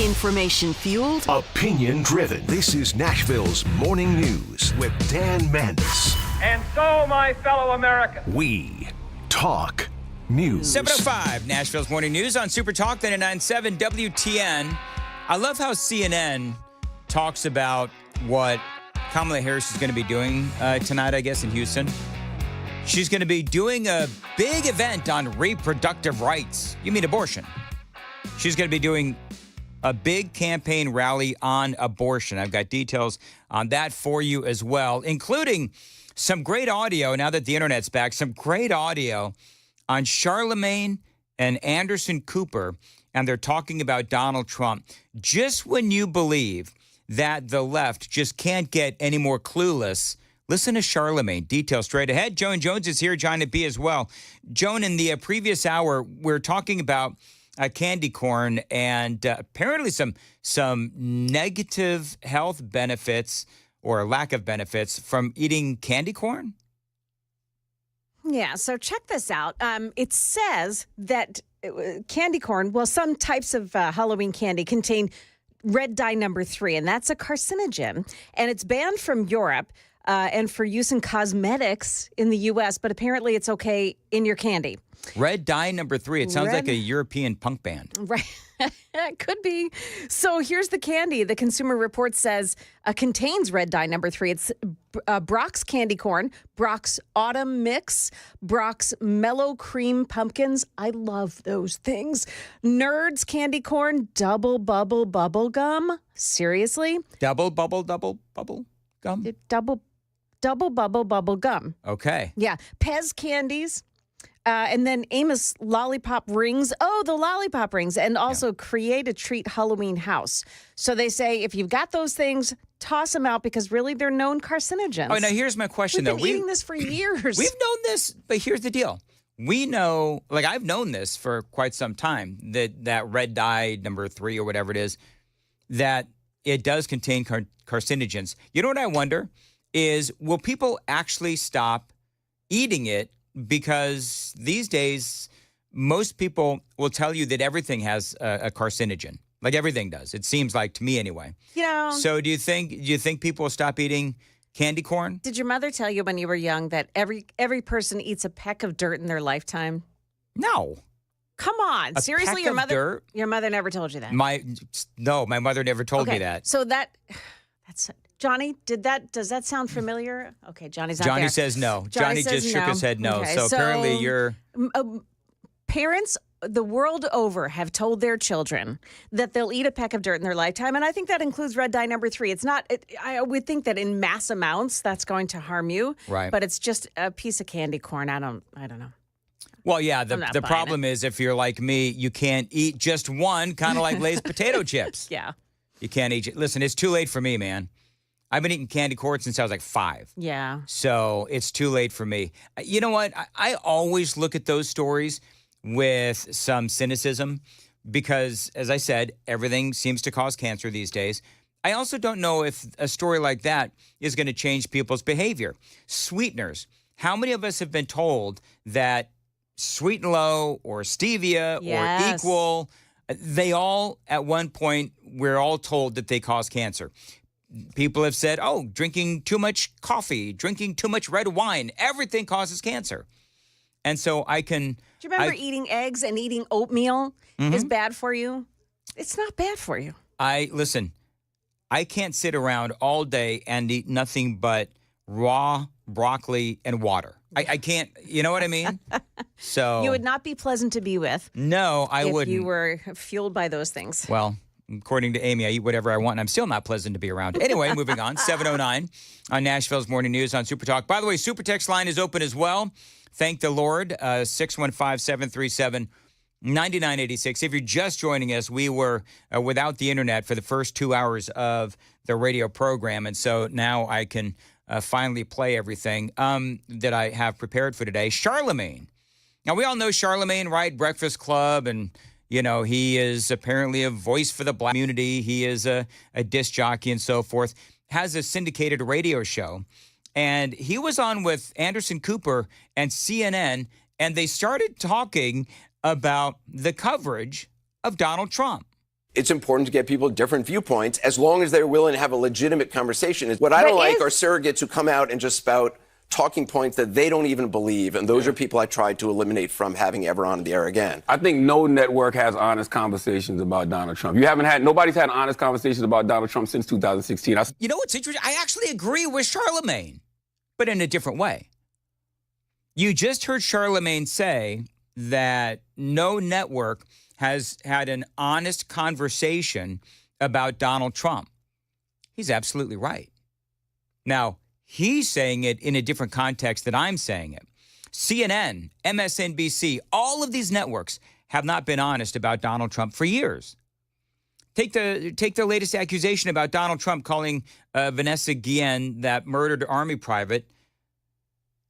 Information fueled. Opinion driven. This is Nashville's Morning News with Dan Mandis. And so, my fellow Americans, We talk news. 7:05, Nashville's Morning News on Super Talk 99.7 WTN. I love how CNN talks about what Kamala Harris is going to be doing tonight, I guess, in Houston. She's going to be doing a big event on reproductive rights. You mean abortion? She's going to be doing a big campaign rally on abortion. I've got details on that for you as well, including some great audio, now that the internet's back, some great audio on Charlemagne and Anderson Cooper, and they're talking about Donald Trump. Just when you believe that the left just can't get any more clueless, listen to Charlemagne. Details straight ahead. Joan Jones is here, John B as well. Joan, in the previous hour, we're talking about candy corn and apparently some negative health benefits or lack of benefits from eating candy corn. Yeah, so check this out. It says that candy corn, well, some types of Halloween candy contain red dye number 3, and that's a carcinogen. And it's banned from Europe and for use in cosmetics in the U.S., but apparently it's okay in your candy. Red dye number 3. It sounds like a European punk band. Right. It could be. So here's the candy. The Consumer Report says contains red dye number 3. It's Brock's Candy Corn, Brock's Autumn Mix, Brock's Mellow Cream Pumpkins. I love those things. Nerds Candy Corn, Double Bubble Bubble Gum. Seriously? Double bubble gum? Double Bubble Bubble Gum. Okay. Yeah. Pez Candies. And then Amos Lollipop Rings. Oh, the Lollipop Rings. And also Create a Treat Halloween House. So they say if you've got those things, toss them out because really they're known carcinogens. Oh, now here's my question, We've been eating this for years. We've known this, but here's the deal. We know, like I've known this for quite some time, that red dye number 3 or whatever it is, that it does contain carcinogens. You know what I wonder is, will people actually stop eating it? Because these days, most people will tell you that everything has a carcinogen, like everything does. It seems like to me, anyway. You know. So, do you think people will stop eating candy corn? Did your mother tell you when you were young that every person eats a peck of dirt in their lifetime? No. Come on, seriously, your mother never told you that. My mother never told me that. So that's. Johnny, does that sound familiar? Okay, Johnny's not there. Johnny says no. Johnny just shook his head no. Okay, so apparently you're... Parents the world over have told their children that they'll eat a peck of dirt in their lifetime, and I think that includes red dye number 3. It's not... I would think that in mass amounts, that's going to harm you. Right. But it's just a piece of candy corn. I don't know. Well, yeah, the problem is if you're like me, you can't eat just one, kind of like Lay's potato chips. Yeah. You can't eat it. Listen, it's too late for me, man. I've been eating candy corn since I was like 5. Yeah. So it's too late for me. You know what? I always look at those stories with some cynicism because, as I said, everything seems to cause cancer these days. I also don't know if a story like that is going to change people's behavior. Sweeteners. How many of us have been told that Sweet and Low or Stevia or Equal, they all, at one point, we're all told that they cause cancer. People have said, oh, drinking too much coffee, drinking too much red wine, everything causes cancer. And so I can... Do you remember eating eggs and eating oatmeal is bad for you? It's not bad for you. Listen, I can't sit around all day and eat nothing but raw broccoli and water. I can't, you know what I mean? So... You would not be pleasant to be with. No, I wouldn't. If you were fueled by those things. Well... According to Amy, I eat whatever I want, and I'm still not pleasant to be around. Anyway, moving on. 7:09 on Nashville's Morning News on Super Talk. By the way, Super Text line is open as well. Thank the Lord. 615-737-9986. If you're just joining us, we were without the internet for the first 2 hours of the radio program, and so now I can finally play everything that I have prepared for today. Charlemagne. Now, we all know Charlemagne, right? Breakfast Club, and... You know, he is apparently a voice for the black community. He is a disc jockey and so forth. Has a syndicated radio show. And he was on with Anderson Cooper and CNN, and they started talking about the coverage of Donald Trump. It's important to get people different viewpoints as long as they're willing to have a legitimate conversation. What I don't like are surrogates who come out and just spout talking points that they don't even believe, and those are people I tried to eliminate from having ever on the air again. I think no network has honest conversations about Donald Trump. Nobody's had honest conversations about Donald Trump since 2016. You know what's interesting? I actually agree with Charlemagne, but in a different way. You just heard Charlemagne say that no network has had an honest conversation about Donald Trump. He's absolutely right. Now, he's saying it in a different context than I'm saying it. CNN, MSNBC, all of these networks have not been honest about Donald Trump for years. Take the latest accusation about Donald Trump calling Vanessa Guillen, that murdered Army private,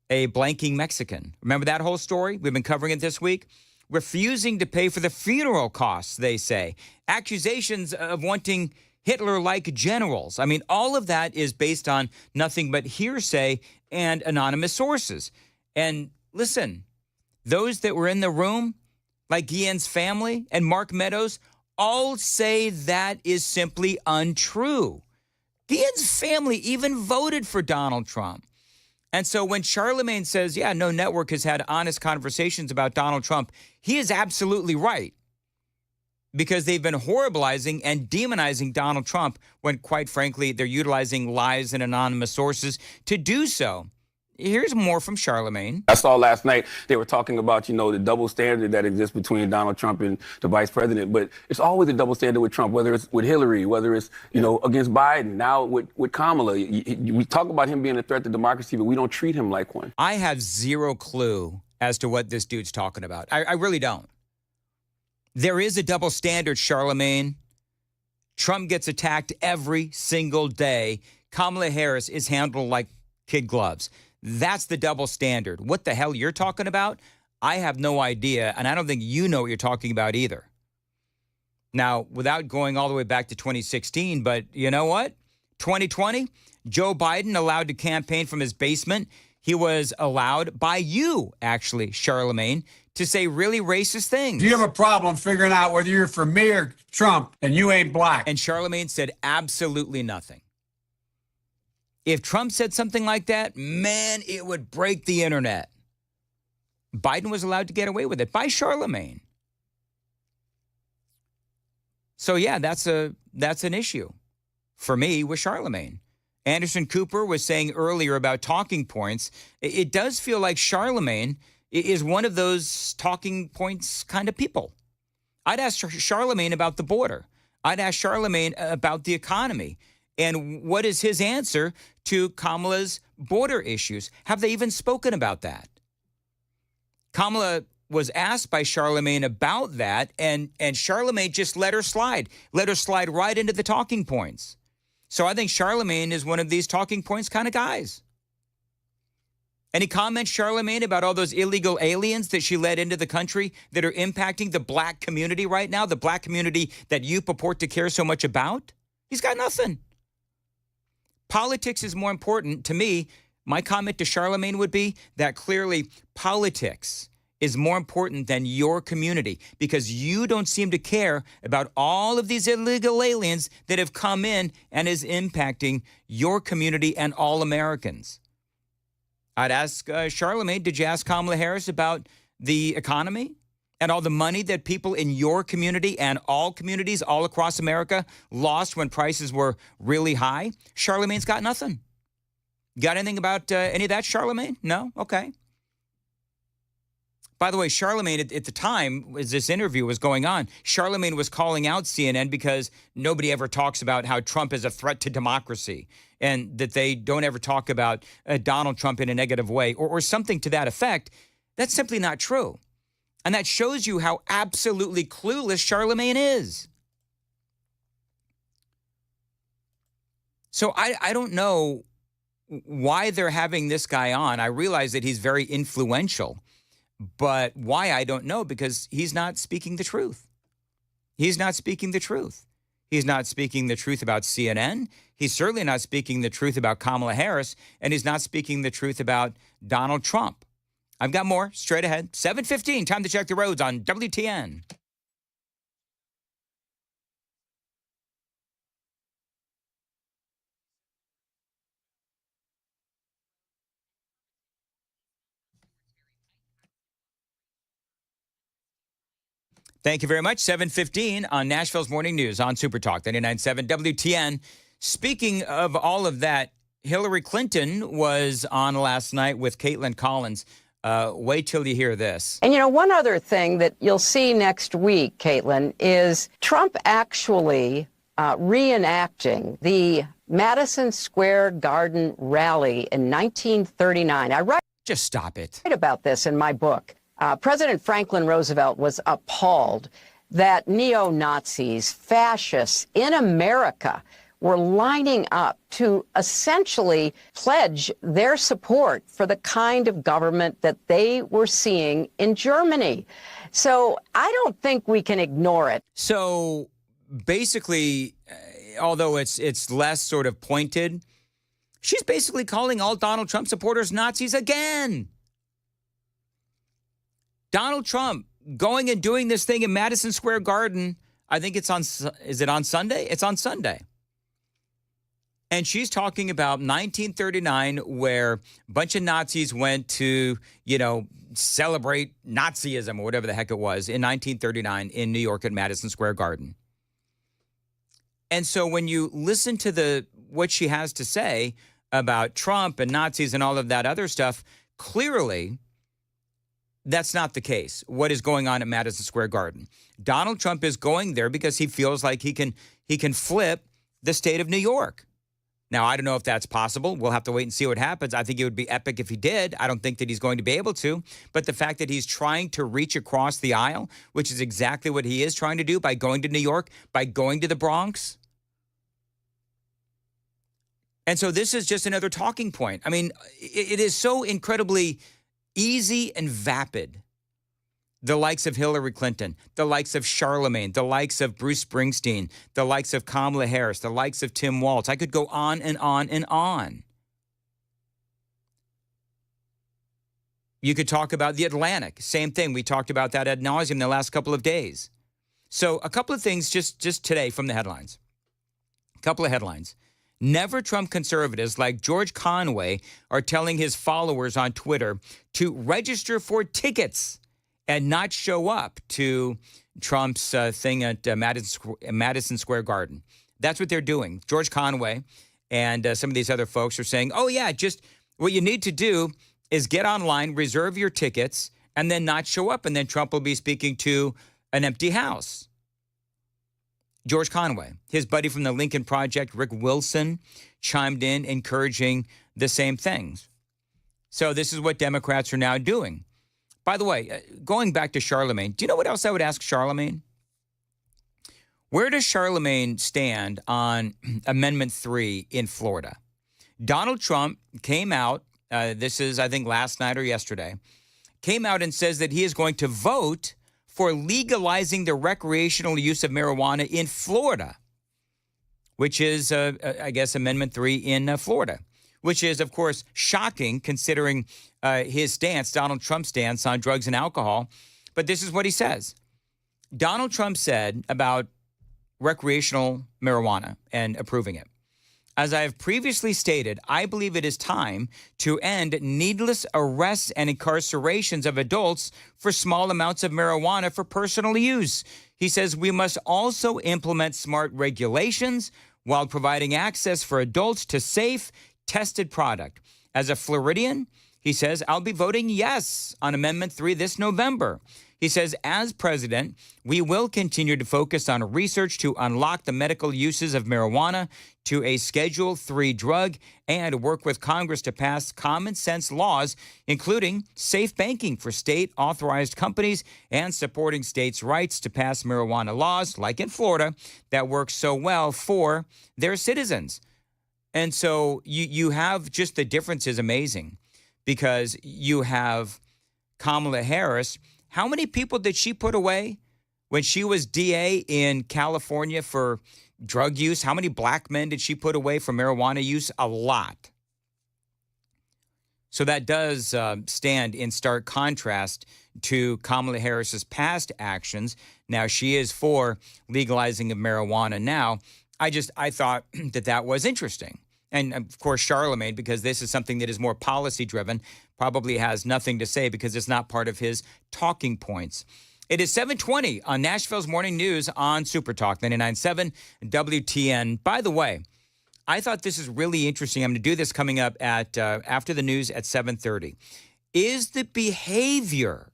a blanking Mexican. Remember that whole story? We've been covering it this week. Refusing to pay for the funeral costs, they say. Accusations of wanting Hitler-like generals. I mean, all of that is based on nothing but hearsay and anonymous sources. And listen, those that were in the room, like Guillen's family and Mark Meadows, all say that is simply untrue. Guillen's family even voted for Donald Trump. And so when Charlemagne says, yeah, no network has had honest conversations about Donald Trump, he is absolutely right. Because they've been horribilizing and demonizing Donald Trump when, quite frankly, they're utilizing lies and anonymous sources to do so. Here's more from Charlemagne. I saw last night they were talking about, the double standard that exists between Donald Trump and the vice president. But it's always a double standard with Trump, whether it's with Hillary, whether it's, against Biden, now with Kamala. We talk about him being a threat to democracy, but we don't treat him like one. I have zero clue as to what this dude's talking about. I really don't. There is a double standard, Charlemagne. Trump gets attacked every single day. Kamala Harris is handled like kid gloves. That's the double standard. What the hell you're talking about? I have no idea, and I don't think you know what you're talking about either. Now, without going all the way back to 2016, but you know what? 2020, Joe Biden allowed to campaign from his basement. He was allowed by you, actually, Charlemagne, to say really racist things. Do you have a problem figuring out whether you're for me or Trump and you ain't black? And Charlemagne said absolutely nothing. If Trump said something like that, man, it would break the internet. Biden was allowed to get away with it by Charlemagne. So yeah, that's an issue for me with Charlemagne. Anderson Cooper was saying earlier about talking points. It does feel like Charlemagne is one of those talking points kind of people. I'd ask Charlemagne about the border. I'd ask Charlemagne about the economy. And what is his answer to Kamala's border issues? Have they even spoken about that? Kamala was asked by Charlemagne about that, and Charlemagne just let her slide right into the talking points. So I think Charlemagne is one of these talking points kind of guys. Any comments, Charlemagne, about all those illegal aliens that she let into the country that are impacting the black community right now, the black community that you purport to care so much about? He's got nothing. Politics is more important to me. My comment to Charlemagne would be that clearly politics is more important than your community because you don't seem to care about all of these illegal aliens that have come in and is impacting your community and all Americans. I'd ask Charlemagne, did you ask Kamala Harris about the economy and all the money that people in your community and all communities all across America lost when prices were really high? Charlemagne's got nothing. Got anything about any of that, Charlemagne? No? Okay. By the way, Charlemagne, at the time, as this interview was going on, Charlemagne was calling out CNN because nobody ever talks about how Trump is a threat to democracy and that they don't ever talk about Donald Trump in a negative way or something to that effect. That's simply not true. And that shows you how absolutely clueless Charlemagne is. So I don't know why they're having this guy on. I realize that he's very influential. But why, I don't know, because he's not speaking the truth. He's not speaking the truth. He's not speaking the truth about CNN. He's certainly not speaking the truth about Kamala Harris, and he's not speaking the truth about Donald Trump. I've got more straight ahead. 7:15, time to check the roads on WTN. Thank you very much. 7:15 on Nashville's Morning News on Super Talk 99.7 WTN. Speaking of all of that, Hillary Clinton was on last night with Caitlin Collins. Wait till you hear this. And, one other thing that you'll see next week, Caitlin, is Trump actually reenacting the Madison Square Garden rally in 1939. I write Just stop it. about this in my book. President Franklin Roosevelt was appalled that neo-Nazis, fascists in America were lining up to essentially pledge their support for the kind of government that they were seeing in Germany. So I don't think we can ignore it. So basically, although it's less sort of pointed, she's basically calling all Donald Trump supporters Nazis again. Donald Trump going and doing this thing in Madison Square Garden. I think is it on Sunday? It's on Sunday. And she's talking about 1939, where a bunch of Nazis went to, celebrate Nazism or whatever the heck it was in 1939 in New York at Madison Square Garden. And so when you listen to what she has to say about Trump and Nazis and all of that other stuff, clearly that's not the case. What is going on at Madison Square Garden? Donald Trump is going there because he feels like he can flip the state of New York. Now, I don't know if that's possible. We'll have to wait and see what happens. I think it would be epic if he did. I don't think that he's going to be able to. But the fact that he's trying to reach across the aisle, which is exactly what he is trying to do by going to New York, by going to the Bronx. And so this is just another talking point. I mean, it is so incredibly easy and vapid. The likes of Hillary Clinton, the likes of Charlemagne, the likes of Bruce Springsteen, the likes of Kamala Harris, the likes of Tim Walz. I could go on and on and on. You could talk about the Atlantic. Same thing. We talked about that ad nauseum the last couple of days. So a couple of things just today from the headlines. A couple of headlines. Never Trump conservatives like George Conway are telling his followers on Twitter to register for tickets and not show up to Trump's thing at Madison Square Garden. That's what they're doing. George Conway and some of these other folks are saying, oh, yeah, just what you need to do is get online, reserve your tickets, and then not show up. And then Trump will be speaking to an empty house. George Conway, his buddy from the Lincoln Project, Rick Wilson, chimed in, encouraging the same things. So this is what Democrats are now doing. By the way, going back to Charlemagne, do you know what else I would ask Charlemagne? Where does Charlemagne stand on Amendment 3 in Florida? Donald Trump came out, this is, I think, last night or yesterday, came out and says that he is going to vote for legalizing the recreational use of marijuana in Florida, which is, I guess, Amendment 3 in Florida, which is, of course, shocking considering his stance, Donald Trump's stance on drugs and alcohol. But this is what he says. Donald Trump said about recreational marijuana and approving it. As I have previously stated, I believe it is time to end needless arrests and incarcerations of adults for small amounts of marijuana for personal use. He says we must also implement smart regulations while providing access for adults to safe, tested product. As a Floridian, he says, I'll be voting yes on Amendment 3 this November. He says, as president, we will continue to focus on research to unlock the medical uses of marijuana to a Schedule III drug and work with Congress to pass common sense laws, including safe banking for state-authorized companies and supporting states' rights to pass marijuana laws, like in Florida, that work so well for their citizens. And so you have just the difference is amazing because you have Kamala Harris. How many people did she put away when she was DA in California for drug use? How many black men did she put away for marijuana use? A lot. So that does stand in stark contrast to Kamala Harris's past actions. Now, she is for legalizing of marijuana now. I thought that was interesting. And, of course, Charlemagne, because this is something that is more policy-driven, probably has nothing to say because it's not part of his talking points. It is 7:20 on Nashville's Morning News on Super Talk 99.7 WTN. By the way, I thought this is really interesting. I'm going to do this coming up at after the news at 7:30. Is the behavior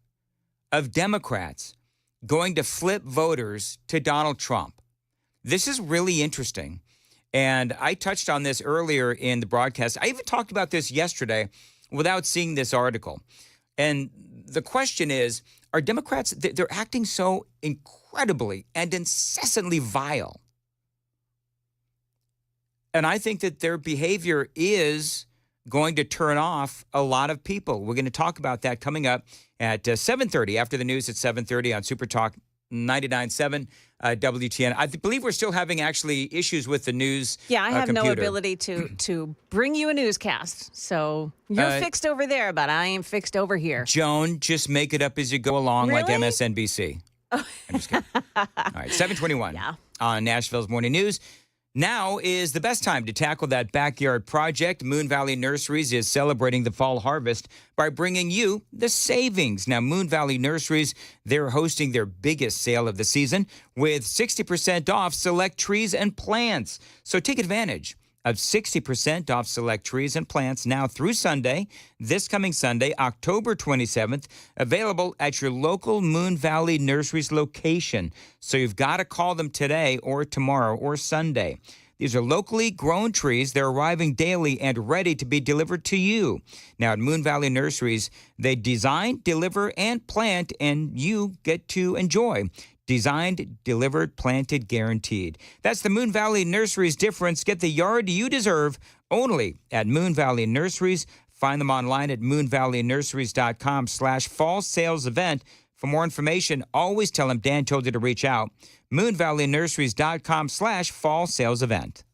of Democrats going to flip voters to Donald Trump? This is really interesting. And I touched on this earlier in the broadcast. I even talked about this yesterday without seeing this article. And the question is, are Democrats, they're acting so incredibly and incessantly vile. And I think that their behavior is going to turn off a lot of people. We're going to talk about that coming up at 7:30, after the news at 7:30 on Super Talk 99.7 WTN. I believe we're still having actually issues with the news Yeah, I have computer. no ability to bring you a newscast. So you're fixed over there, but I ain't fixed over here. Joan, just make it up as you go along like Really? MSNBC. I'm just kidding. All right, 7:21 Yeah. on Nashville's Morning News. Now is the best time to tackle that backyard project. Moon Valley Nurseries is celebrating the fall harvest by bringing you the savings. Now, Moon Valley Nurseries, they're hosting their biggest sale of the season with 60% off select trees and plants. So take advantage of 60% off select trees and plants now through Sunday, this coming Sunday, October 27th, available at your local Moon Valley Nurseries location. So you've got to call them today or tomorrow or Sunday. These are locally grown trees. They're arriving daily and ready to be delivered to you. Now, at Moon Valley Nurseries, they design, deliver, and plant, and you get to enjoy. Designed, delivered, planted, guaranteed. That's the Moon Valley Nurseries difference. Get the yard you deserve only at Moon Valley Nurseries. Find them online at moonvalleynurseries.com/fall sales event. For more information, always tell them Dan told you to reach out. moonvalleynurseries.com/fall sales event.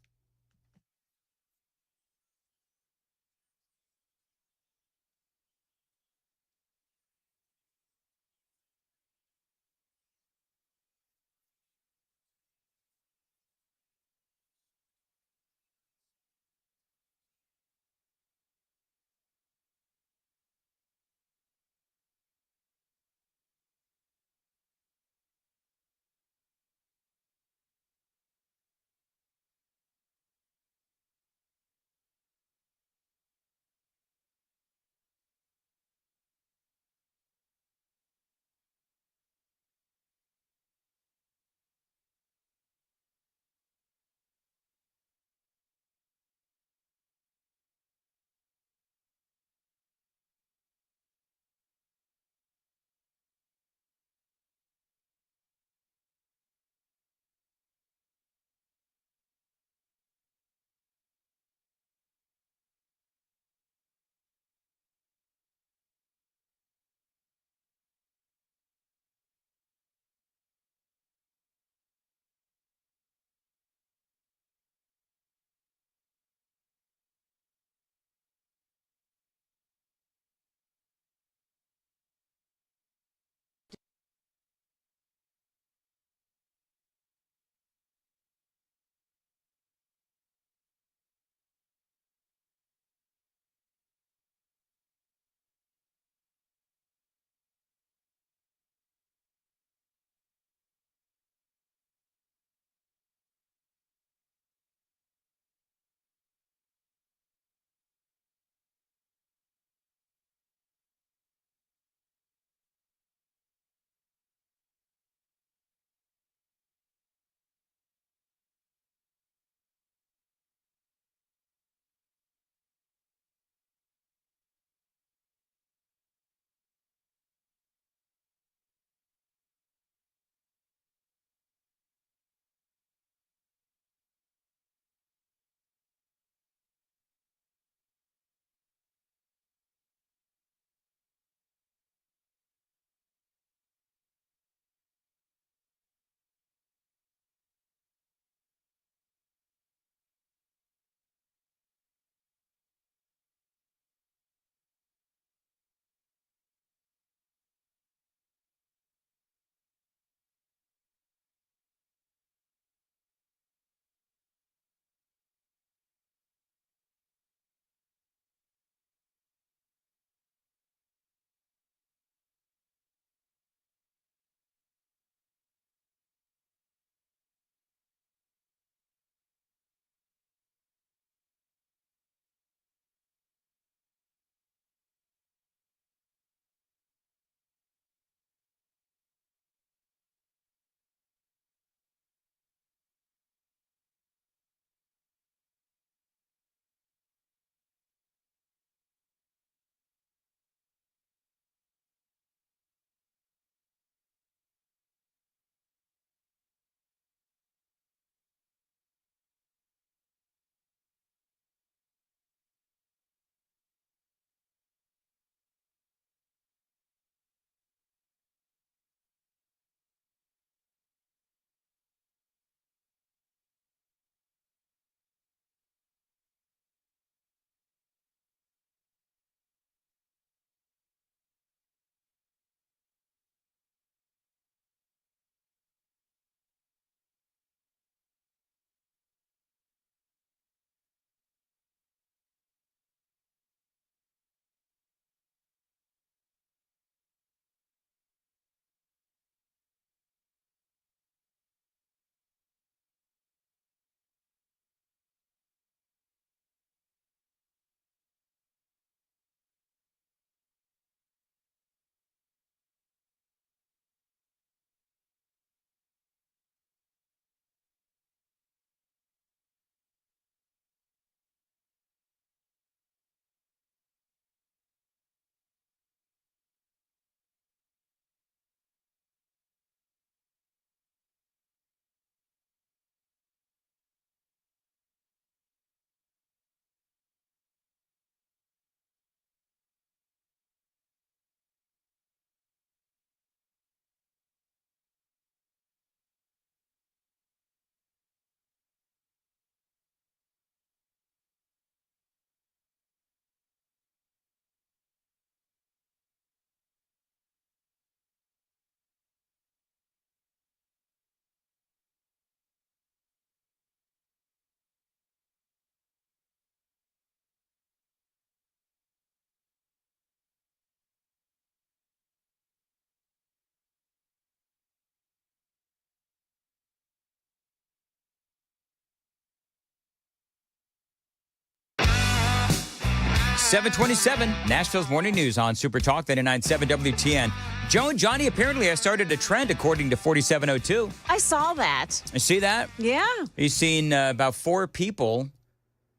727, Nashville's Morning News on Super Talk 99.7 WTN. Joe and Johnny apparently have started a trend according to 4702. I saw that. You see that? Yeah. He's seen about 4 people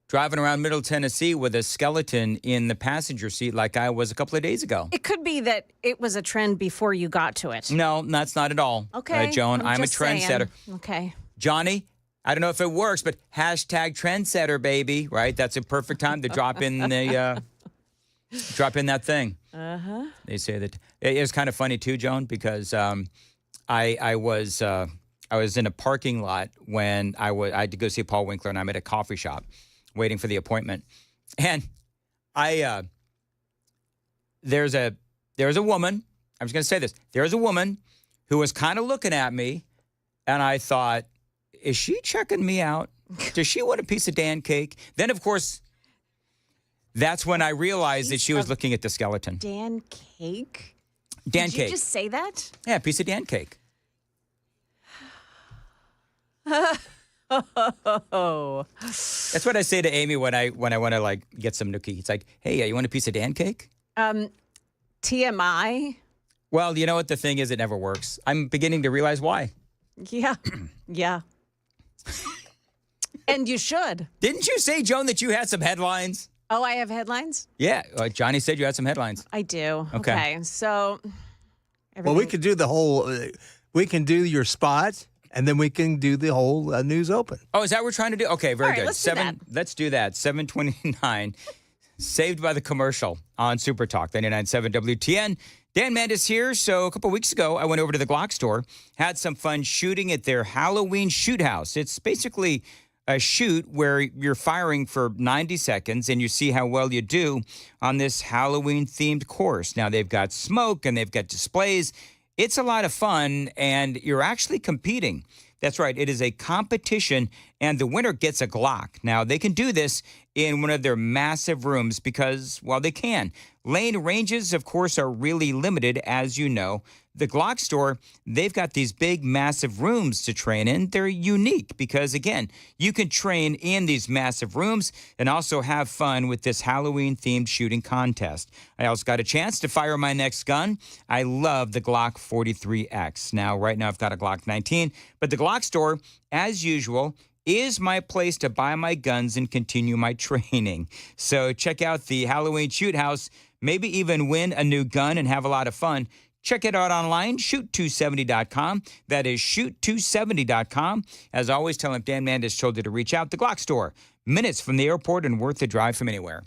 driving around Middle Tennessee with a skeleton in the passenger seat like I was a couple of days ago. It could be that it was a trend before you got to it. No, that's not at all. Okay. Joan, I'm a just saying. trendsetter. Okay. Johnny, I don't know if it works, but hashtag trendsetter, baby, right? That's a perfect time to drop in the drop in that thing. Uh-huh. They say that it was kind of funny too, Joan, because I was in a parking lot when I had to go see Paul Winkler, and I'm at a coffee shop waiting for the appointment, and there's a woman. I'm just going to say this. There's a woman who was kind of looking at me, and I thought, is she checking me out? Does she want a piece of Dan cake? Then, of course, that's when I realized that she was looking at the skeleton. Dan cake? Dan Did cake. you just say that? Yeah, a piece of Dan cake. Oh. That's what I say to Amy when I want to like get some nookie. It's like, hey, you want a piece of Dan cake? TMI? Well, you know what the thing is? It never works. I'm beginning to realize why. Yeah. Yeah. And you should. Didn't you say, Joan, that you had some headlines? Oh, I have headlines? Yeah, Johnny said you had some headlines. I do. Okay. So, Well, we could do the whole, we can do your spot, and then we can do the whole news open. Oh, is that what we're trying to do? Okay, very All right, good. Let's do that. 729, saved by the commercial on Super Talk 99.7 WTN. Dan Mandis here. So a couple weeks ago, I went over to the Glock store, had some fun shooting at their Halloween shoot house. It's basically a shoot where you're firing for 90 seconds and you see how well you do on this Halloween-themed course. Now, they've got smoke and they've got displays. It's a lot of fun, and you're actually competing. That's right. It is a competition, and the winner gets a Glock. Now, they can do this in one of their massive rooms because, well, they can. Lane ranges, of course, are really limited, as you know. The Glock store, they've got these big, massive rooms to train in. They're unique because, again, you can train in these massive rooms and also have fun with this Halloween-themed shooting contest. I also got a chance to fire my next gun. I love the Glock 43X. Now, right now, I've got a Glock 19, but the Glock store, as usual, is my place to buy my guns and continue my training. So check out the Halloween Shoot House, maybe even win a new gun and have a lot of fun. Check it out online, shoot270.com. That is shoot270.com. As always, tell him Dan Mandis told you to reach out. The Glock store, minutes from the airport and worth the drive from anywhere.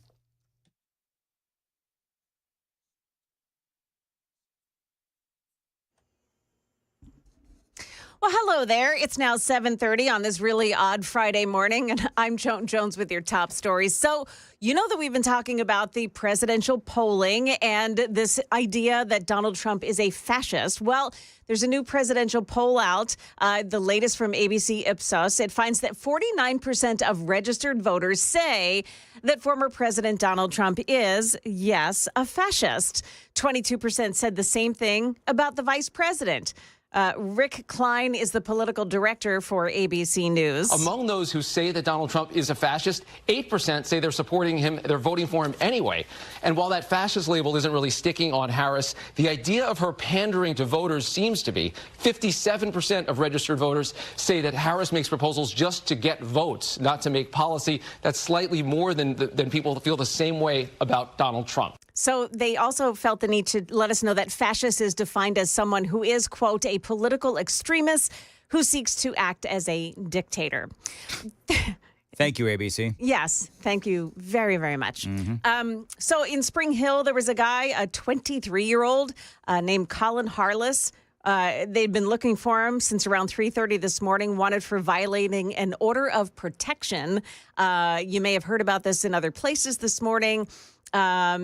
Well, hello there. It's now 7:30 on this really odd Friday morning, and I'm Joan Jones with your top stories. So, you know that we've been talking about the presidential polling and this idea that Donald Trump is a fascist. Well, there's a new presidential poll out, the latest from ABC Ipsos. It finds that 49% of registered voters say that former President Donald Trump is, yes, a fascist. 22% said the same thing about the vice president. Rick Klein is the political director for ABC News. Among those who say that Donald Trump is a fascist, 8% say they're supporting him, they're voting for him anyway. And while that fascist label isn't really sticking on Harris, the idea of her pandering to voters seems to be. 57% of registered voters say that Harris makes proposals just to get votes, not to make policy. That's slightly more than people that feel the same way about Donald Trump. So they also felt the need to let us know that fascist is defined as someone who is, quote, a political extremist who seeks to act as a dictator. Thank you, ABC. Yes, thank you very, very much. So in Spring Hill, there was a guy, a 23-year-old named Colin Harless. They'd been looking for him since around 3:30 this morning, wanted for violating an order of protection. You may have heard about this in other places this morning.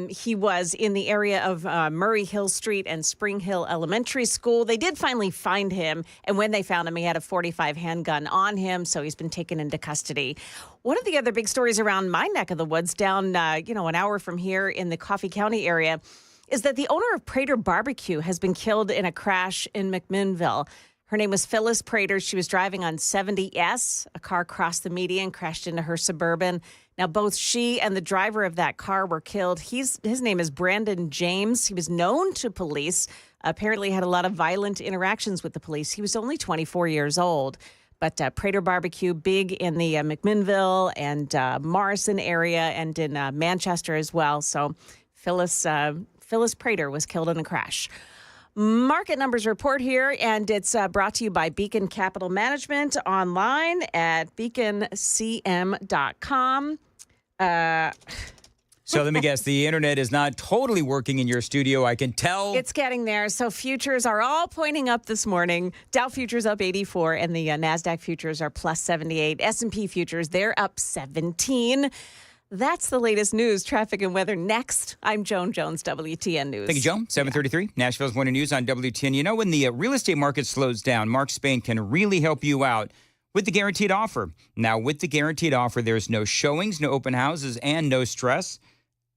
He was in the area of Murray Hill Street and Spring Hill Elementary School. They did finally find him, and when they found him, he had a .45 handgun on him, so he's been taken into custody. One of the other big stories around my neck of the woods, down an hour from here in the Coffee County area, is that the owner of Prater Barbecue has been killed in a crash in McMinnville. Her name was Phyllis Prater. She was driving on 70S. A car crossed the median, crashed into her Suburban. Now, both she and the driver of that car were killed. His name is Brandon James. He was known to police, apparently had a lot of violent interactions with the police. He was only 24 years old. But Prater Barbecue, big in the McMinnville and Morrison area and in Manchester as well. So Phyllis Prater was killed in a crash. Market numbers report here, and it's brought to you by Beacon Capital Management online at beaconcm.com. So let me guess, the internet is not totally working in your studio. I can tell. It's getting there. So futures are all pointing up this morning. Dow futures up 84, and the NASDAQ futures are plus 78. S&P futures, they're up 17. That's the latest news, traffic, and weather. Next, I'm Joan Jones, WTN News. Thank you, Joan. 7:33, Nashville's Morning News on WTN. You know, when the real estate market slows down, Mark Spain can really help you out with the guaranteed offer. Now, with the guaranteed offer, there's no showings, no open houses, and no stress.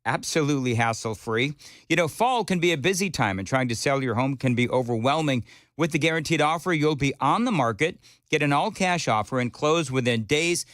Absolutely hassle-free. You know, fall can be a busy time, and trying to sell your home can be overwhelming. With the guaranteed offer, you'll be on the market, get an all-cash offer, and close within days.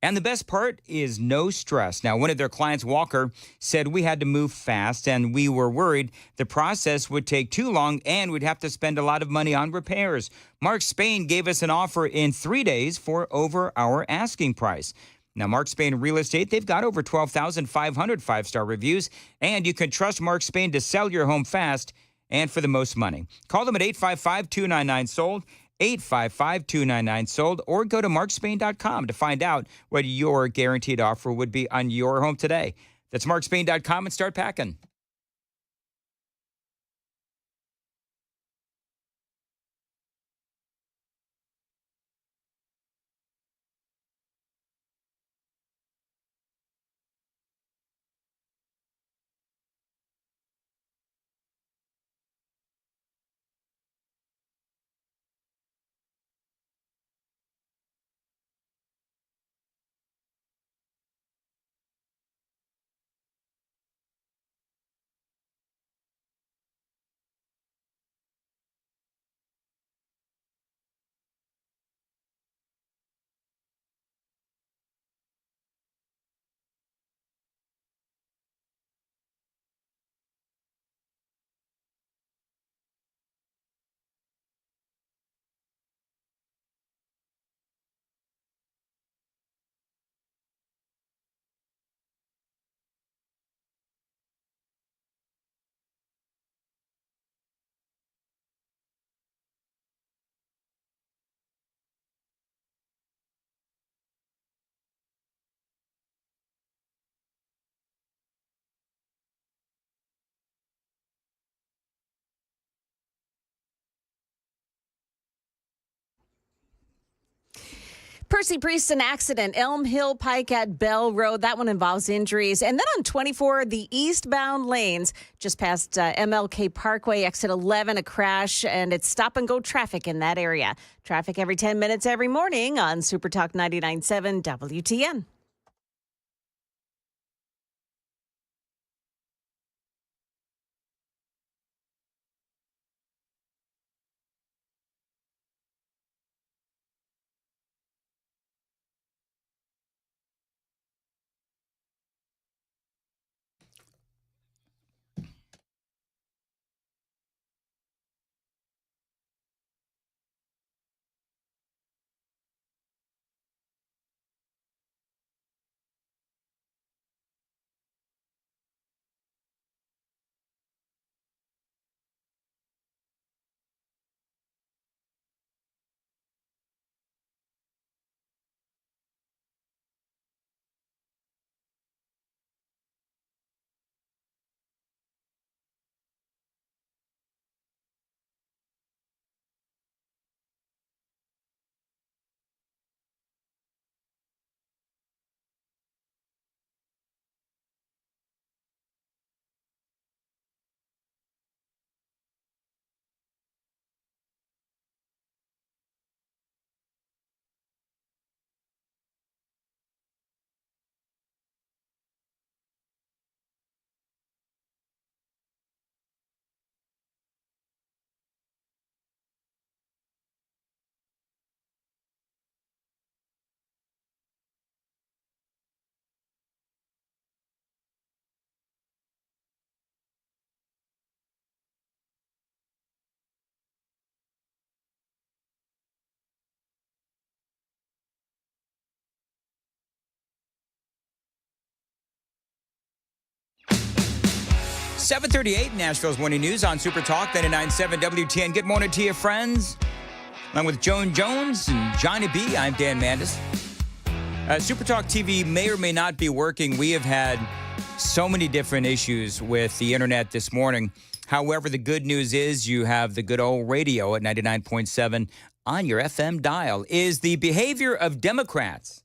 And the best part is no stress. Now, one of their clients, Walker, said we had to move fast, and we were worried the process would take too long and we'd have to spend a lot of money on repairs. Mark Spain gave us an offer in 3 days for over our asking price. Now, Mark Spain Real Estate, they've got over 12,500 five-star reviews, and you can trust Mark Spain to sell your home fast and for the most money. Call them at 855-299-SOLD, 855-299-SOLD, or go to markspain.com to find out what your guaranteed offer would be on your home today. That's markspain.com and start packing. Percy Priest, an accident, Elm Hill Pike at Bell Road. That one involves injuries. And then on 24, the eastbound lanes, just past MLK Parkway, exit 11, a crash, and it's stop-and-go traffic in that area. Traffic every 10 minutes every morning on Super Talk 99.7 WTN. 7:38 Nashville's Morning News on Super Talk 99.7 WTN. Good morning to you, friends. Along with Joan Jones and Johnny B, I'm Dan Mandis. Super Talk TV may or may not be working. We have had so many different issues with the internet this morning. However, the good news is you have the good old radio at 99.7 on your FM dial. Is the behavior of Democrats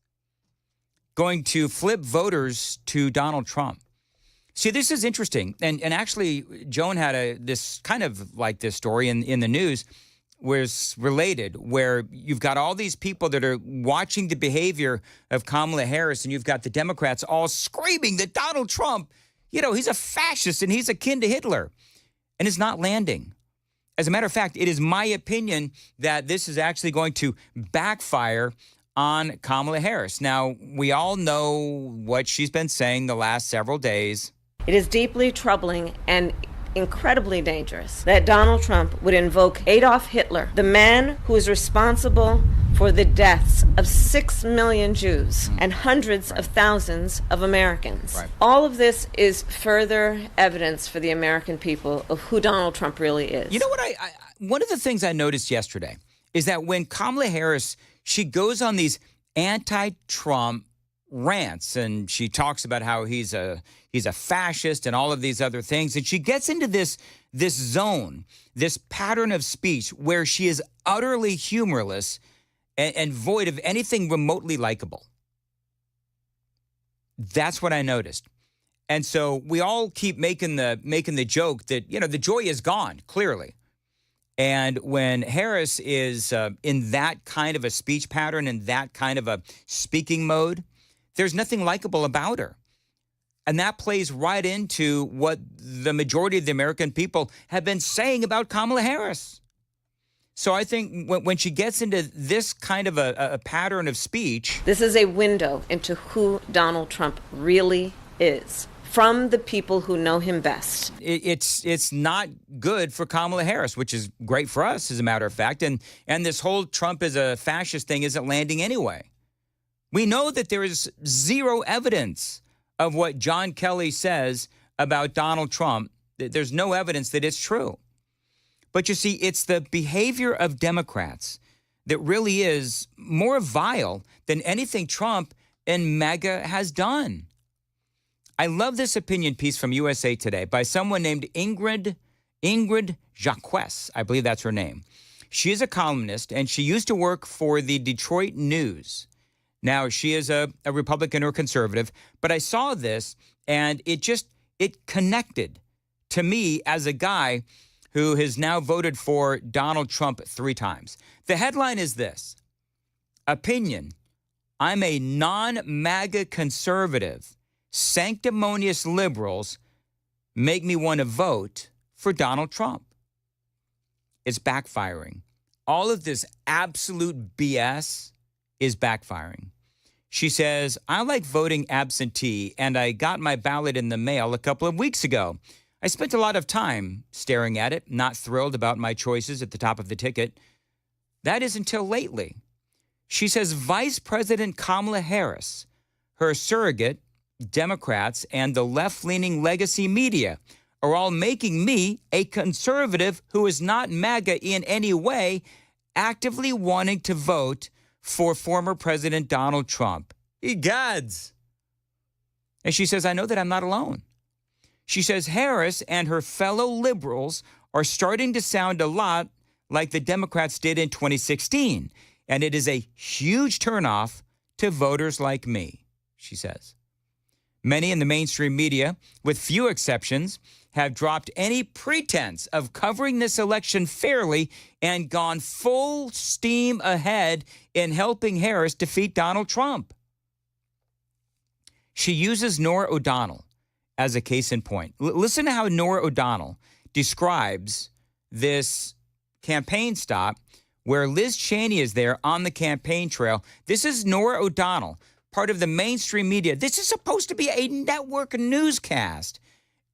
going to flip voters to Donald Trump? See, this is interesting. And actually, Joan had this kind of like this story in the news was related, where you've got all these people that are watching the behavior of Kamala Harris, and you've got the Democrats all screaming that Donald Trump, he's a fascist and he's akin to Hitler. And it's not landing. As a matter of fact, it is my opinion that this is actually going to backfire on Kamala Harris. Now, we all know what she's been saying the last several days. It is deeply troubling and incredibly dangerous that Donald Trump would invoke Adolf Hitler, the man who is responsible for the deaths of 6 million Jews and hundreds of thousands of Americans. Right. All of this is further evidence for the American people of who Donald Trump really is. You know what? One of the things I noticed yesterday is that when Kamala Harris, she goes on these anti-Trump rants and she talks about how he's a fascist and all of these other things, and she gets into this zone, this pattern of speech where she is utterly humorless and void of anything remotely likable. That's what I noticed. And so we all keep making the joke that, the joy is gone, clearly. And when Harris is in that kind of a speech pattern and that kind of a speaking mode, there's nothing likable about her. And that plays right into what the majority of the American people have been saying about Kamala Harris. So I think when she gets into this kind of a pattern of speech... This is a window into who Donald Trump really is, from the people who know him best. It's not good for Kamala Harris, which is great for us, as a matter of fact. And this whole Trump is a fascist thing isn't landing anyway. We know that there is zero evidence of what John Kelly says about Donald Trump. There's no evidence that it's true. But you see, it's the behavior of Democrats that really is more vile than anything Trump and MAGA has done. I love this opinion piece from USA Today by someone named Ingrid Jacques. I believe that's her name. She is a columnist, and she used to work for the Detroit News. Now, she is a Republican or conservative, but I saw this, and it connected to me as a guy who has now voted for Donald Trump 3 times. The headline is this: Opinion, I'm a non-MAGA conservative. Sanctimonious liberals make me want to vote for Donald Trump. It's backfiring. All of this absolute BS is backfiring. She says, I like voting absentee, and I got my ballot in the mail a couple of weeks ago. I spent a lot of time staring at it, not thrilled about my choices at the top of the ticket. That is until lately. She says Vice President Kamala Harris, her surrogate, Democrats, and the left-leaning legacy media are all making me, a conservative who is not MAGA in any way, actively wanting to vote for former President Donald Trump. Egads. And she says, I know that I'm not alone. She says Harris and her fellow liberals are starting to sound a lot like the Democrats did in 2016. And it is a huge turnoff to voters like me, she says. Many in the mainstream media, with few exceptions, have dropped any pretense of covering this election fairly and gone full steam ahead in helping Harris defeat Donald Trump. She uses Norah O'Donnell as a case in point. Listen to how Norah O'Donnell describes this campaign stop where Liz Cheney is there on the campaign trail. This is Norah O'Donnell, part of the mainstream media. This is supposed to be a network newscast.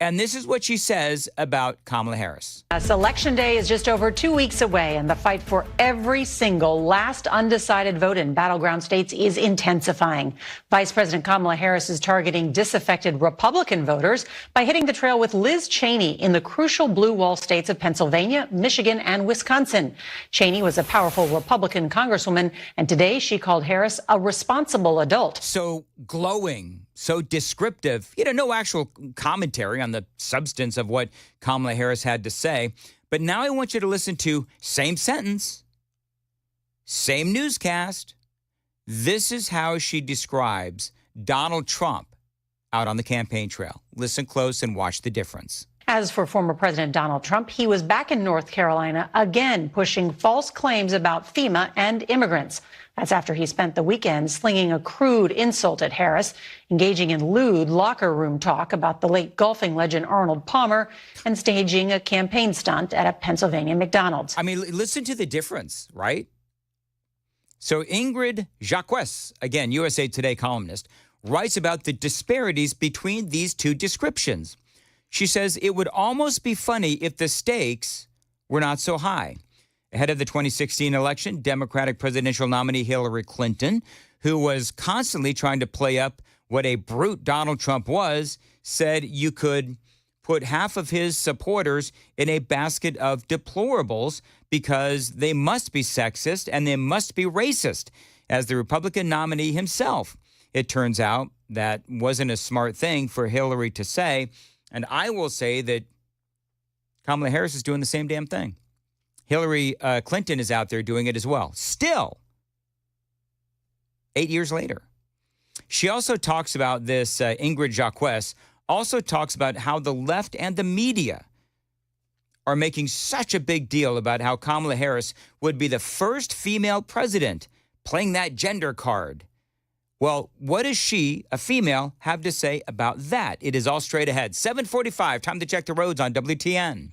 And this is what she says about Kamala Harris. Election day is just over 2 weeks away, and the fight for every single last undecided vote in battleground states is intensifying. Vice President Kamala Harris is targeting disaffected Republican voters by hitting the trail with Liz Cheney in the crucial blue wall states of Pennsylvania, Michigan, and Wisconsin. Cheney was a powerful Republican congresswoman, and today she called Harris a responsible adult. So glowing, so descriptive, no actual commentary on the substance of what Kamala Harris had to say. But now I want you to listen to same sentence, same newscast. This is how she describes Donald Trump out on the campaign trail. Listen close and watch the difference. As for former President Donald Trump, he was back in North Carolina again pushing false claims about FEMA and immigrants. That's after he spent the weekend slinging a crude insult at Harris, engaging in lewd locker room talk about the late golfing legend Arnold Palmer, and staging a campaign stunt at a Pennsylvania McDonald's. I mean, listen to the difference, right? So Ingrid Jacques, again, USA Today columnist, writes about the disparities between these two descriptions. She says it would almost be funny if the stakes were not so high. Ahead of the 2016 election, Democratic presidential nominee Hillary Clinton, who was constantly trying to play up what a brute Donald Trump was, said you could put half of his supporters in a basket of deplorables because they must be sexist and they must be racist. As the Republican nominee himself, it turns out that wasn't a smart thing for Hillary to say. And I will say that Kamala Harris is doing the same damn thing. Hillary Clinton is out there doing it as well. Still, 8 years later. She also talks about this, Ingrid Jacques, also talks about how the left and the media are making such a big deal about how Kamala Harris would be the first female president, playing that gender card. Well, what does she, a female, have to say about that? It is all straight ahead. 7:45, time to check the roads on WTN.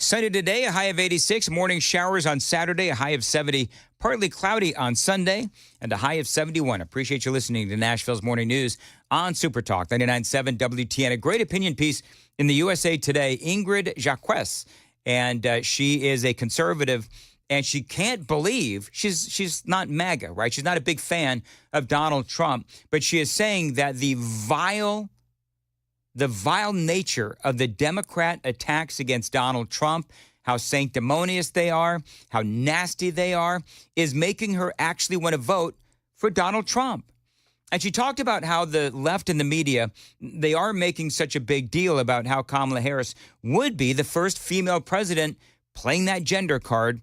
Sunny today, a high of 86. Morning showers on Saturday, a high of 70. Partly cloudy on Sunday, and a high of 71. Appreciate you listening to Nashville's Morning News on Super Talk 99.7 WTN. A great opinion piece in the USA Today. Ingrid Jacques, and she is a conservative, and she can't believe she's not MAGA, right? She's not a big fan of Donald Trump, but she is saying that the vile nature of the Democrat attacks against Donald Trump, how sanctimonious they are, how nasty they are, is making her actually want to vote for Donald Trump. And she talked about how the left and the media, they are making such a big deal about how Kamala Harris would be the first female president playing that gender card.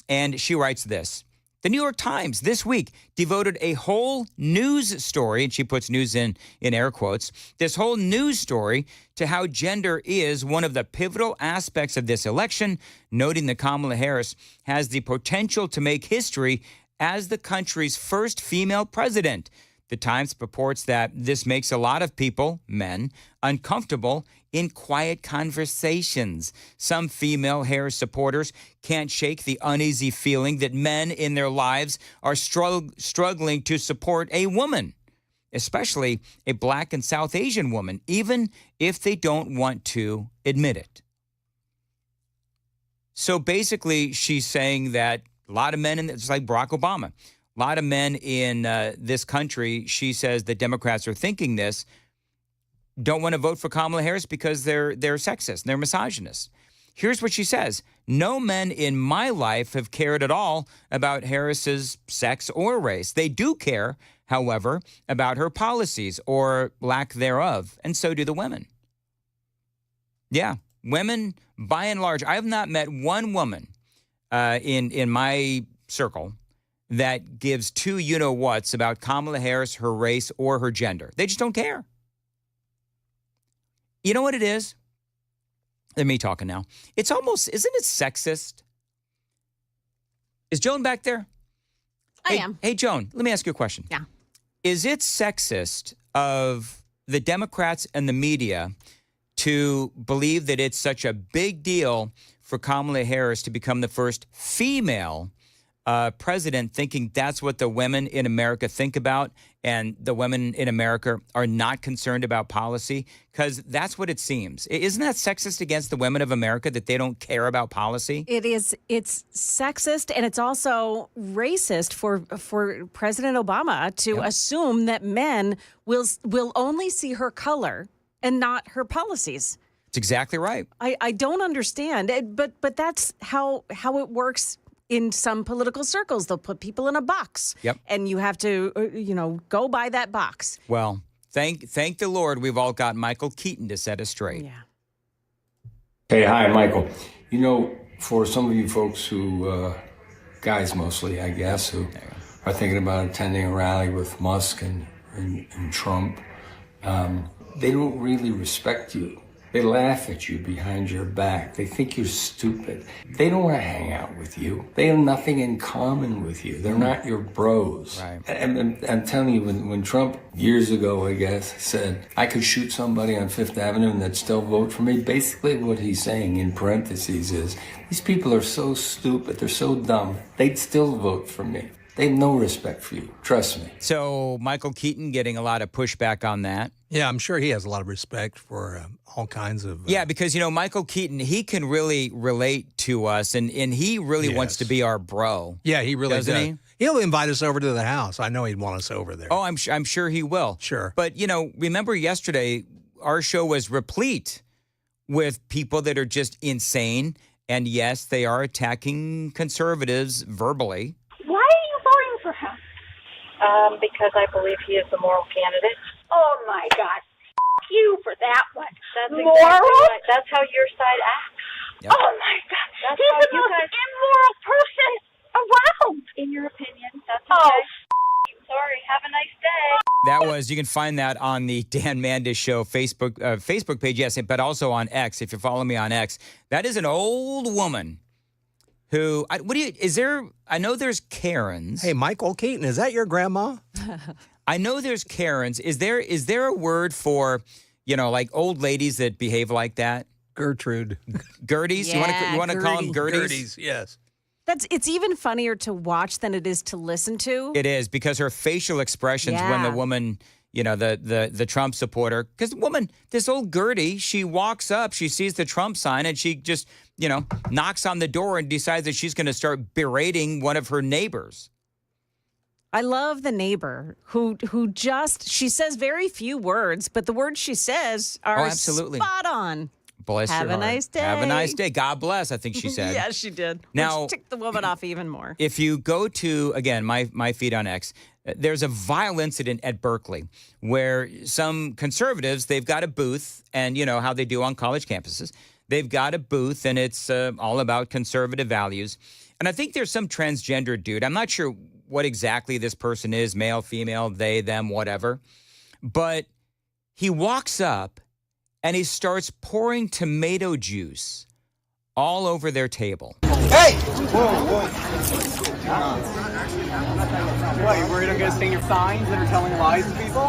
And she writes this. The New York Times this week devoted a whole news story, and she puts news in air quotes, this whole news story to how gender is one of the pivotal aspects of this election, noting that Kamala Harris has the potential to make history as the country's first female president. The Times purports that this makes a lot of people, men, uncomfortable in quiet conversations. Some female Harris supporters can't shake the uneasy feeling that men in their lives are struggling to support a woman, especially a Black and South Asian woman, even if they don't want to admit it. So basically, she's saying that a lot of men, it's like Barack Obama, a lot of men in this country, she says that Democrats are thinking this, don't want to vote for Kamala Harris because they're sexist and they're misogynist. Here's what she says. No men in my life have cared at all about Harris's sex or race. They do care, however, about her policies or lack thereof, and so do the women. Yeah, women, by and large, I have not met one woman in my circle that gives two you-know-whats about Kamala Harris, her race, or her gender. They just don't care. You know what it is? They're me talking now. It's almost, isn't it sexist? Is Joan back there? I am. Hey, Joan, let me ask you a question. Yeah. Is it sexist of the Democrats and the media to believe that it's such a big deal for Kamala Harris to become the first female president, thinking that's what the women in America think about, and the women in America are not concerned about policy, because that's what it seems. Isn't that sexist against the women of America that they don't care about policy? It is. It's sexist, and it's also racist for President Obama to assume that men will only see her color and not her policies. It's exactly right. I don't understand, but that's how it works. In some political circles, they'll put people in a box. Yep. And you have to, go by that box. Well, thank the Lord we've all got Michael Keaton to set us straight. Yeah. Hey, hi, Michael. For some of you folks who, guys mostly, I guess, who are thinking about attending a rally with Musk and Trump, they don't really respect you. They laugh at you behind your back. They think you're stupid. They don't want to hang out with you. They have nothing in common with you. They're not your bros. Right. And I'm telling you, when Trump, years ago, I guess, said, I could shoot somebody on Fifth Avenue and they'd still vote for me, basically what he's saying in parentheses is, these people are so stupid, they're so dumb, they'd still vote for me. They have no respect for you. Trust me. So Michael Keaton getting a lot of pushback on that. Yeah, I'm sure he has a lot of respect for all kinds of... Yeah, because, Michael Keaton, he can really relate to us, and he really wants to be our bro. Yeah, he really does. He? He'll invite us over to the house. I know he'd want us over there. Oh, I'm sure he will. Sure. But, remember yesterday, our show was replete with people that are just insane, and yes, they are attacking conservatives verbally. Because I believe he is the moral candidate. Oh, my God. F you for that one. That's moral? Exactly right. That's how your side acts. Yep. Oh, my God. That's he's the most immoral person around. In your opinion, that's okay. Oh, sorry. Have a nice day. You can find that on the Dan Mandis Show Facebook page, yes, but also on X, if you follow me on X. That is an old woman who, I know there's Karens. Hey, Michael Keaton, is that your grandma? I know there's Karens. Is there a word for, like old ladies that behave like that? Gertrude. Gerties? Yeah, you want to call them Gerties? Gerties, yes. It's even funnier to watch than it is to listen to. It is, because her facial expressions when the woman, the Trump supporter, because the woman, this old Gertie, she walks up, she sees the Trump sign, and she just, knocks on the door and decides that she's going to start berating one of her neighbors. I love the neighbor who she says very few words, but the words she says are spot on. Bless Have your a heart. nice day. Have a nice day. God bless, I think she said. Yeah, she did. Now, which ticked the woman off even more. If you go to, again, my feed on X, there's a vile incident at Berkeley where some conservatives, they've got a booth, and how they do on college campuses. They've got a booth, and it's all about conservative values. And I think there's some transgender dude. I'm not sure what exactly this person is, male, female, they, them, whatever. But he walks up, and he starts pouring tomato juice all over their table. Hey! Whoa. What, you worried I'm going to sing your signs that are telling lies to people?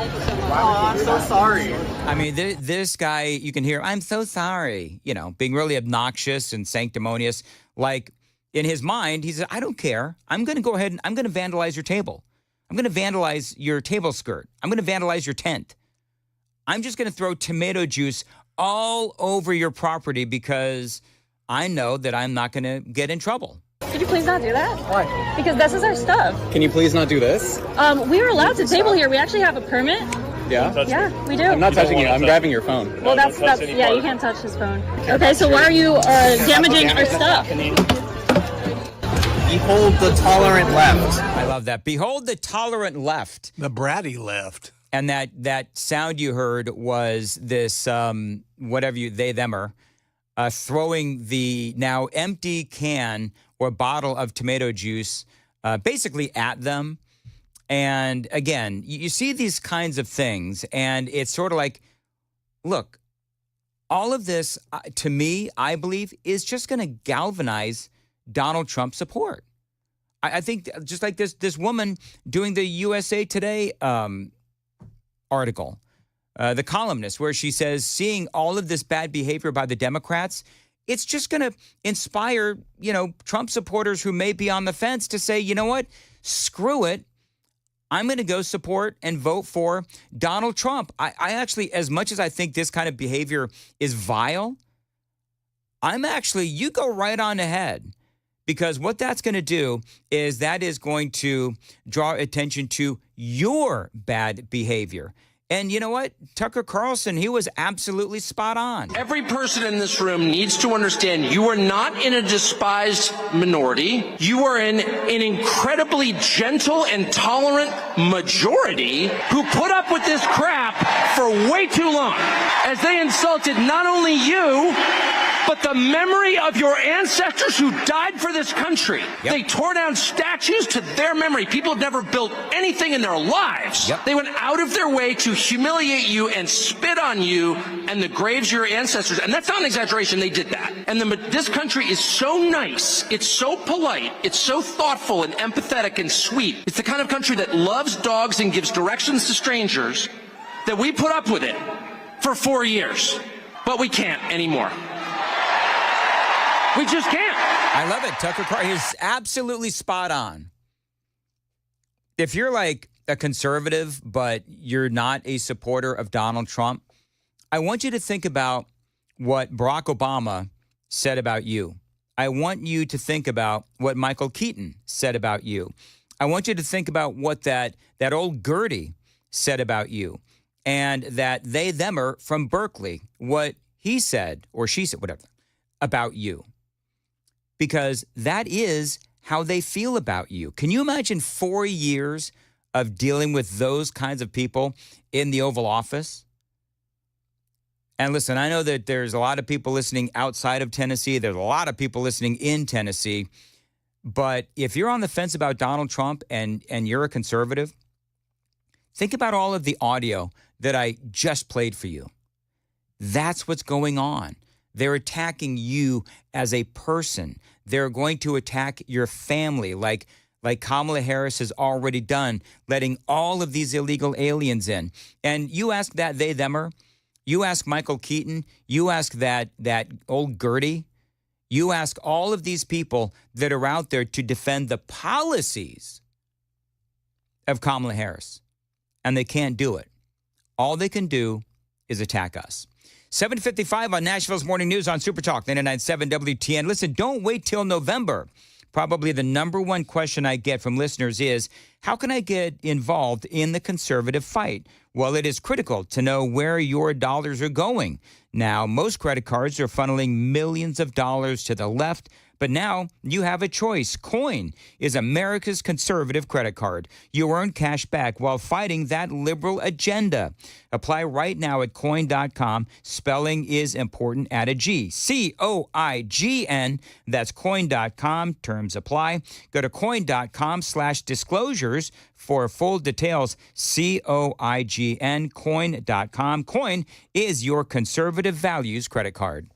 Oh, I'm so sorry. I mean, this guy, you can hear, I'm so sorry, being really obnoxious and sanctimonious. Like, in his mind, he says, I don't care. I'm going to go ahead and I'm going to vandalize your table. I'm going to vandalize your table skirt. I'm going to vandalize your tent. I'm just going to throw tomato juice all over your property because I know that I'm not going to get in trouble. Could you please not do that? Why? Because this is our stuff. Can you please not do this? We're allowed to table here. We actually have a permit. Yeah? Yeah, we do. I'm not touching you. I'm grabbing your phone. Well, that's yeah, you can't touch his phone. Okay, so why are you damaging our stuff? Behold the tolerant left. I love that. Behold the tolerant left. The bratty left. And that sound you heard was this, they, themer, throwing the now empty can or bottle of tomato juice basically at them. And again, you see these kinds of things, and it's sort of like, look, all of this, to me, I believe, is just going to galvanize Donald Trump support. I think just like this woman doing the USA Today article, the columnist, where she says, seeing all of this bad behavior by the Democrats, it's just going to inspire, Trump supporters who may be on the fence to say, you know what, screw it. I'm going to go support and vote for Donald Trump. I actually, as much as I think this kind of behavior is vile, you go right on ahead, because what that's going to do is that is going to draw attention to your bad behavior. And you know what? Tucker Carlson, he was absolutely spot on. Every person in this room needs to understand you are not in a despised minority. You are in an incredibly gentle and tolerant majority who put up with this crap for way too long, as they insulted not only you, but the memory of your ancestors who died for this country. Yep. They tore down statues to their memory. People have never built anything in their lives. Yep. They went out of their way to humiliate you and spit on you and the graves of your ancestors. And that's not an exaggeration. They did that. And this country is so nice. It's so polite. It's so thoughtful and empathetic and sweet. It's the kind of country that loves dogs and gives directions to strangers, that we put up with it for 4 years. But we can't anymore. We just can't. I love it. Tucker Carlson is absolutely spot on. If you're like a conservative, but you're not a supporter of Donald Trump, I want you to think about what Barack Obama said about you. I want you to think about what Michael Keaton said about you. I want you to think about what that old Gertie said about you, and that they-themer from Berkeley, what he said, or she said, whatever, about you. Because that is how they feel about you. Can you imagine 4 years of dealing with those kinds of people in the Oval Office? And listen, I know that there's a lot of people listening outside of Tennessee. There's a lot of people listening in Tennessee. But if you're on the fence about Donald Trump and you're a conservative, think about all of the audio that I just played for you. That's what's going on. They're attacking you as a person. They're going to attack your family like Kamala Harris has already done, letting all of these illegal aliens in. And you ask that they-themer, you ask Michael Keaton, you ask that old Gertie, you ask all of these people that are out there to defend the policies of Kamala Harris, and they can't do it. All they can do is attack us. 7:55 on Nashville's Morning News on Super Talk 99.7 WTN. Listen, don't wait till November. Probably the number one question I get from listeners is, how can I get involved in the conservative fight? Well, it is critical to know where your dollars are going. Now, most credit cards are funneling millions of dollars to the left, but now you have a choice. Coin is America's conservative credit card. You earn cash back while fighting that liberal agenda. Apply right now at coin.com. Spelling is important. Add a G. COIGN. That's coin.com. Terms apply. Go to coin.com/disclosures for full details. COIGN. Coin.com. Coin is your conservative values credit card.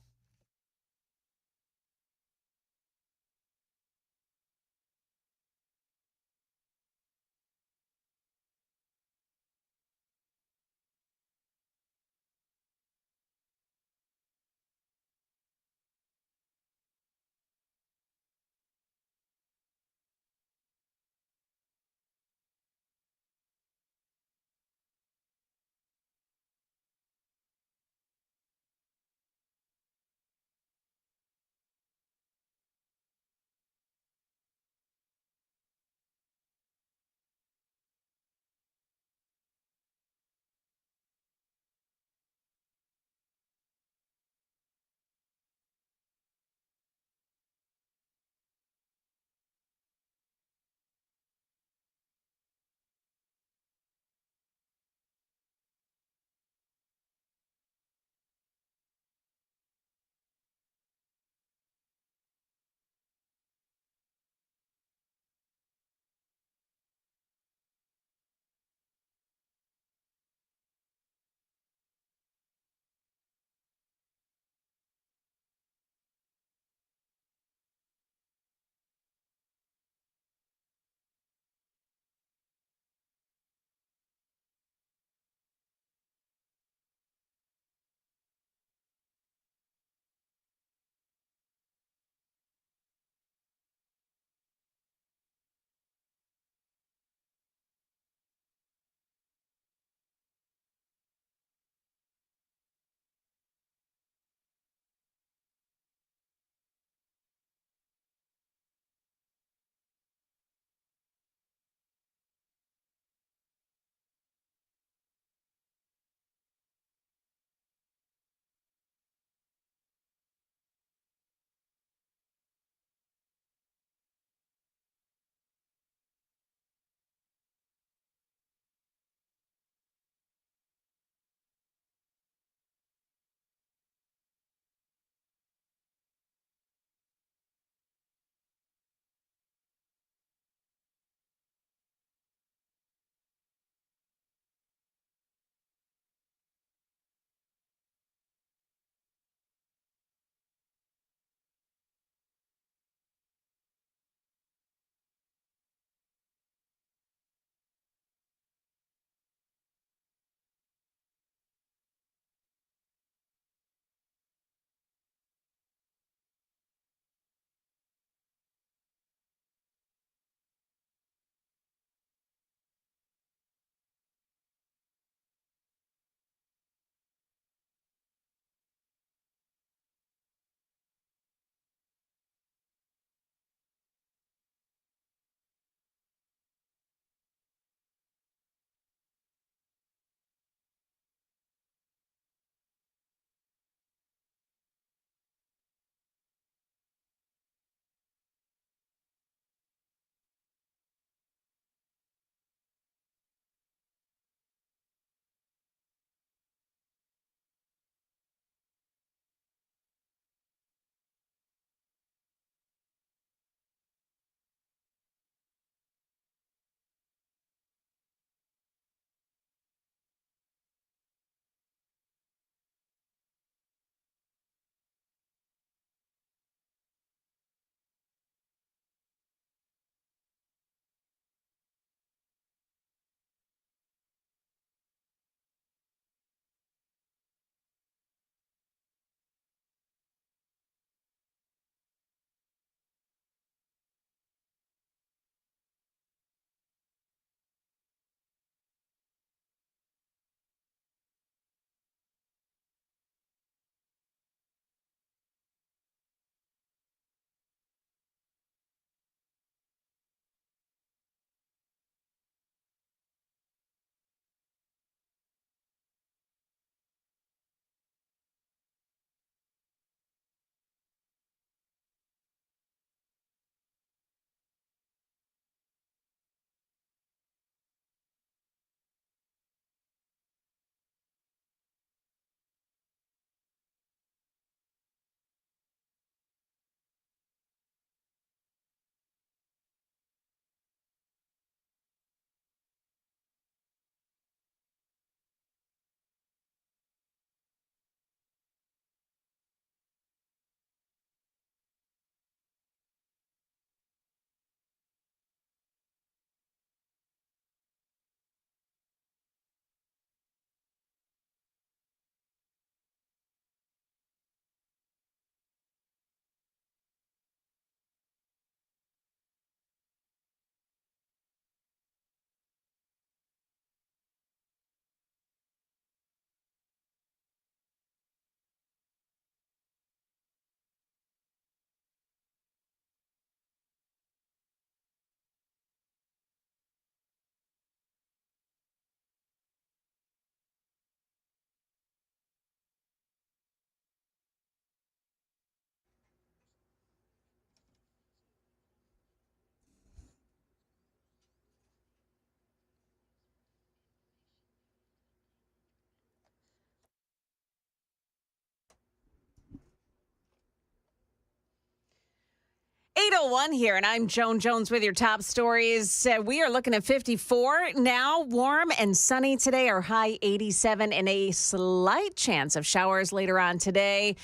8:01 here, and I'm Joan Jones with your top stories. We are looking at 54 now, warm and sunny today. Our high 87 and a slight chance of showers later on today.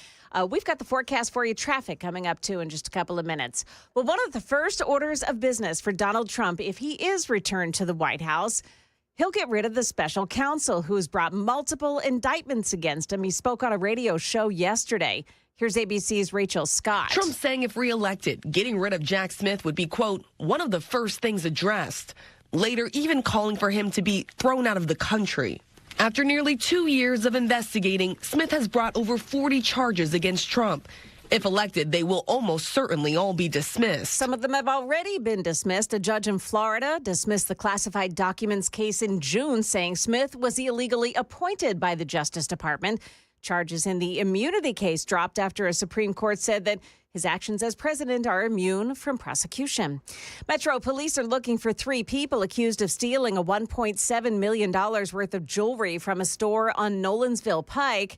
We've got the forecast for you. Traffic coming up, too, in just a couple of minutes. Well, one of the first orders of business for Donald Trump, if he is returned to the White House, he'll get rid of the special counsel who has brought multiple indictments against him. He spoke on a radio show yesterday. Here's ABC's Rachel Scott. Trump saying if reelected, getting rid of Jack Smith would be, quote, one of the first things addressed. Later, even calling for him to be thrown out of the country. After nearly 2 years of investigating, Smith has brought over 40 charges against Trump. If elected, they will almost certainly all be dismissed. Some of them have already been dismissed. A judge in Florida dismissed the classified documents case in June, saying Smith was illegally appointed by the Justice Department. Charges in the immunity case dropped after a Supreme Court said that his actions as president are immune from prosecution. Metro police are looking for 3 people accused of stealing a $1.7 million worth of jewelry from a store on Nolensville Pike.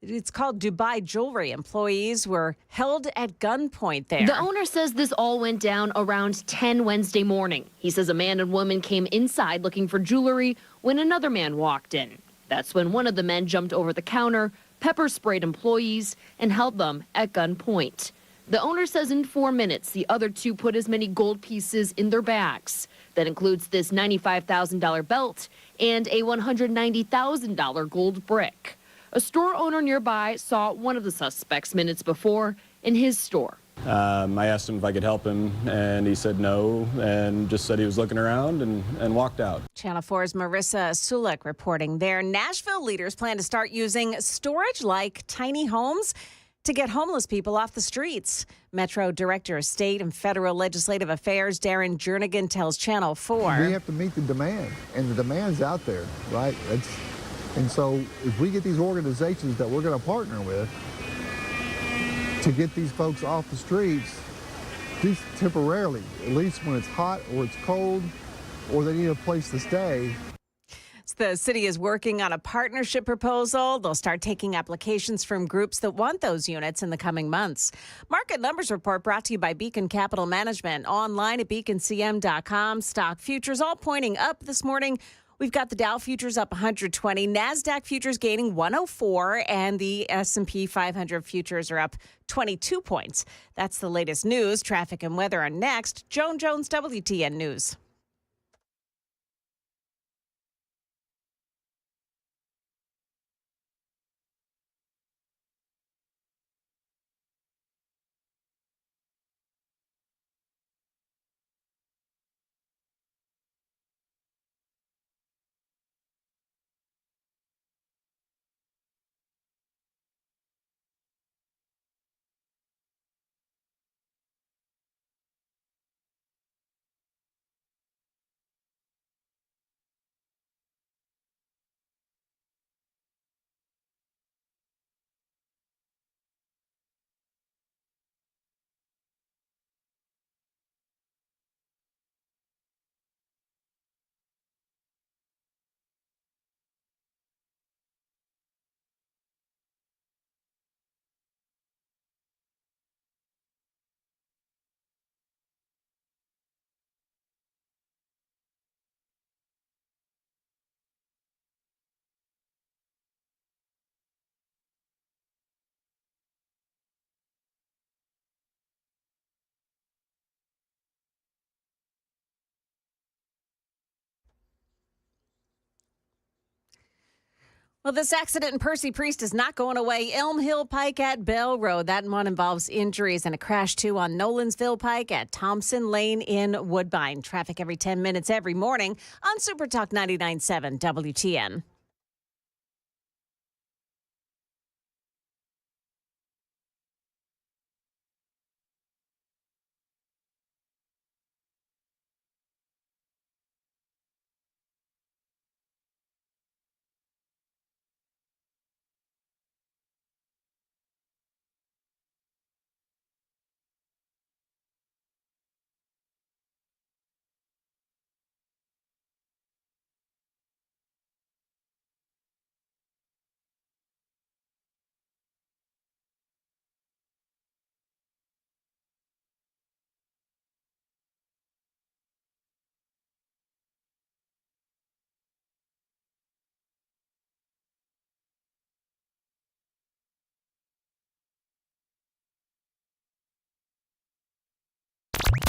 It's called Dubai Jewelry. Employees were held at gunpoint there. The owner says this all went down around 10 Wednesday morning. He says a man and woman came inside looking for jewelry when another man walked in. That's when one of the men jumped over the counter, pepper sprayed employees, and held them at gunpoint. The owner says in 4 minutes, the other 2 put as many gold pieces in their bags. That includes this $95,000 belt and a $190,000 gold brick. A store owner nearby saw one of the suspects minutes before in his store. I asked him if I could help him, and he said no, and just said he was looking around and walked out. Channel 4's Marissa Sulik reporting there. Nashville leaders plan to start using storage-like tiny homes to get homeless people off the streets. Metro Director of State and Federal Legislative Affairs Darren Jernigan tells Channel 4. We have to meet the demand, and the demand's out there, right? And so if we get these organizations that we're going to partner with to get these folks off the streets, at least temporarily, at least when it's hot or it's cold or they need a place to stay. The city is working on a partnership proposal. They'll start taking applications from groups that want those units in the coming months. Market Numbers Report brought to you by Beacon Capital Management. Online at beaconcm.com. Stock futures all pointing up this morning. We've got the Dow futures up 120, NASDAQ futures gaining 104, and the S&P 500 futures are up 22 points. That's the latest news. Traffic and weather are next. Joan Jones, WTN News. Well, this accident in Percy Priest is not going away. Elm Hill Pike at Bell Road. That one involves injuries and a crash, too, on Nolensville Pike at Thompson Lane in Woodbine. Traffic every 10 minutes every morning on Super Talk 99.7 WTN.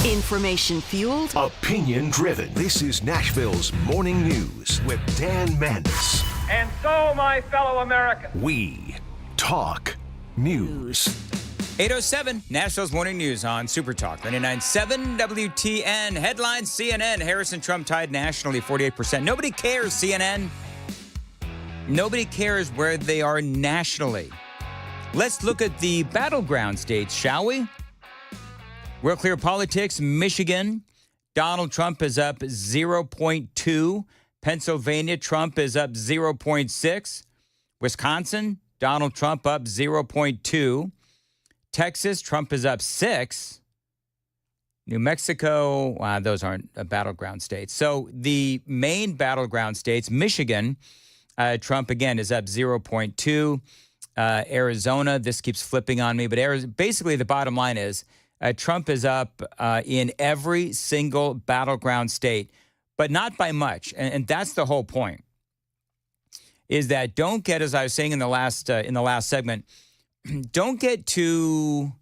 Information fueled. Opinion driven. This is Nashville's Morning News with Dan Mandis. And so, my fellow Americans, we talk news. 8:07, Nashville's Morning News on Super Talk 99.7 WTN. Headlines: CNN, Harris and Trump tied nationally, 48%. Nobody cares, CNN. Nobody cares where they are nationally. Let's look at the battleground states, shall we? Real Clear Politics, Michigan, Donald Trump is up 0.2. Pennsylvania, Trump is up 0.6. Wisconsin, Donald Trump up 0.2. Texas, Trump is up 6. New Mexico, those aren't battleground states. So the main battleground states, Michigan, Trump again is up 0.2. Arizona, this keeps flipping on me, but basically the bottom line is Trump is up in every single battleground state, but not by much. And that's the whole point, is that don't get, as I was saying in the last segment, don't get too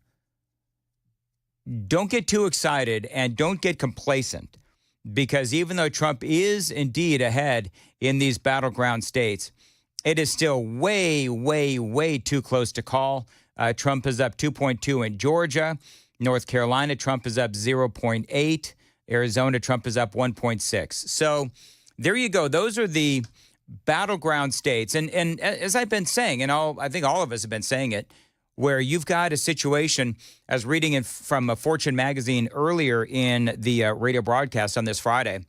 excited and don't get complacent, because even though Trump is indeed ahead in these battleground states, it is still way, way, way too close to call. Trump is up 2.2 in Georgia. North Carolina, Trump is up 0.8. Arizona, Trump is up 1.6. So there you go. Those are the battleground states. And as I've been saying, and I think all of us have been saying it, where you've got a situation, I was reading from a Fortune magazine earlier in the radio broadcast on this Friday.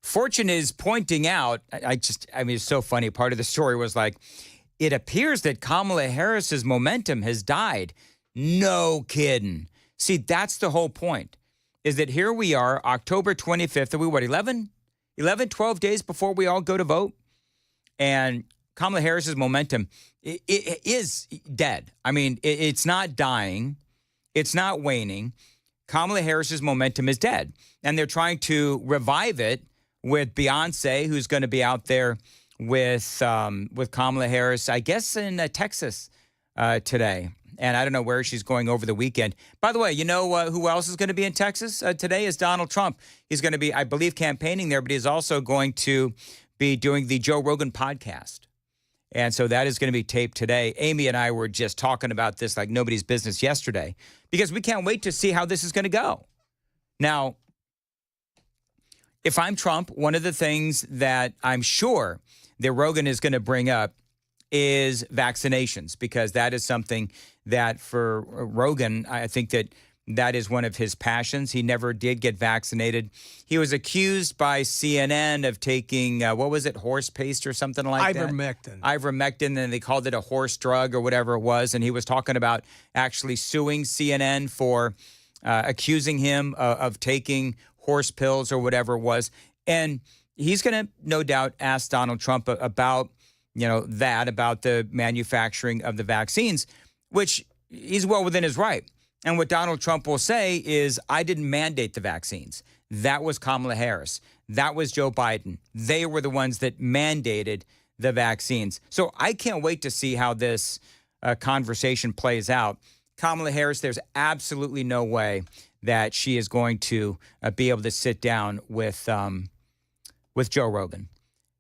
Fortune is pointing out, I mean, it's so funny. Part of the story was like, it appears that Kamala Harris's momentum has died. No kidding. See, that's the whole point, is that here we are, October 25th, are we, 12 days before we all go to vote? And Kamala Harris's momentum it is dead. I mean, it's not dying. It's not waning. Kamala Harris's momentum is dead. And they're trying to revive it with Beyonce, who's going to be out there with Kamala Harris, I guess, in Texas today. And I don't know where she's going over the weekend. By the way, you know who else is going to be in Texas today is Donald Trump. He's going to be, I believe, campaigning there, but he's also going to be doing the Joe Rogan podcast. And so that is going to be taped today. Amy and I were just talking about this like nobody's business yesterday, because we can't wait to see how this is going to go. Now, if I'm Trump, one of the things that I'm sure that Rogan is going to bring up is vaccinations, because that is something that for Rogan, I think that is one of his passions. He never did get vaccinated. He was accused by CNN of taking, what was it, horse paste or something like that? Ivermectin, and they called it a horse drug or whatever it was. And he was talking about actually suing CNN for accusing him of taking horse pills or whatever it was. And he's going to no doubt ask Donald Trump about about the manufacturing of the vaccines, which he's well within his right. And what Donald Trump will say is, I didn't mandate the vaccines. That was Kamala Harris. That was Joe Biden. They were the ones that mandated the vaccines. So I can't wait to see how this conversation plays out. Kamala Harris, there's absolutely no way that she is going to be able to sit down with Joe Rogan.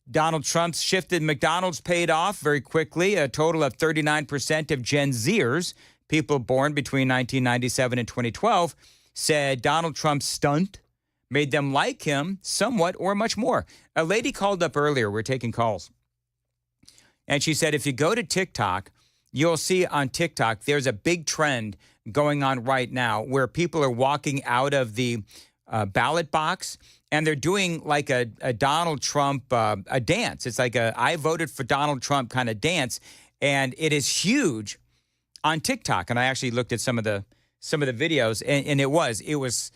Donald Trump's shifted McDonald's paid off very quickly. A total of 39% of Gen Zers, people born between 1997 and 2012, said Donald Trump's stunt made them like him somewhat or much more. A lady called up earlier. We're taking calls. And she said, if you go to TikTok, you'll see on TikTok, there's a big trend going on right now where people are walking out of the ballot box, and they're doing like a Donald Trump a dance. It's like a I voted for Donald Trump kind of dance, and it is huge on TikTok. And I actually looked at some of the videos, and it was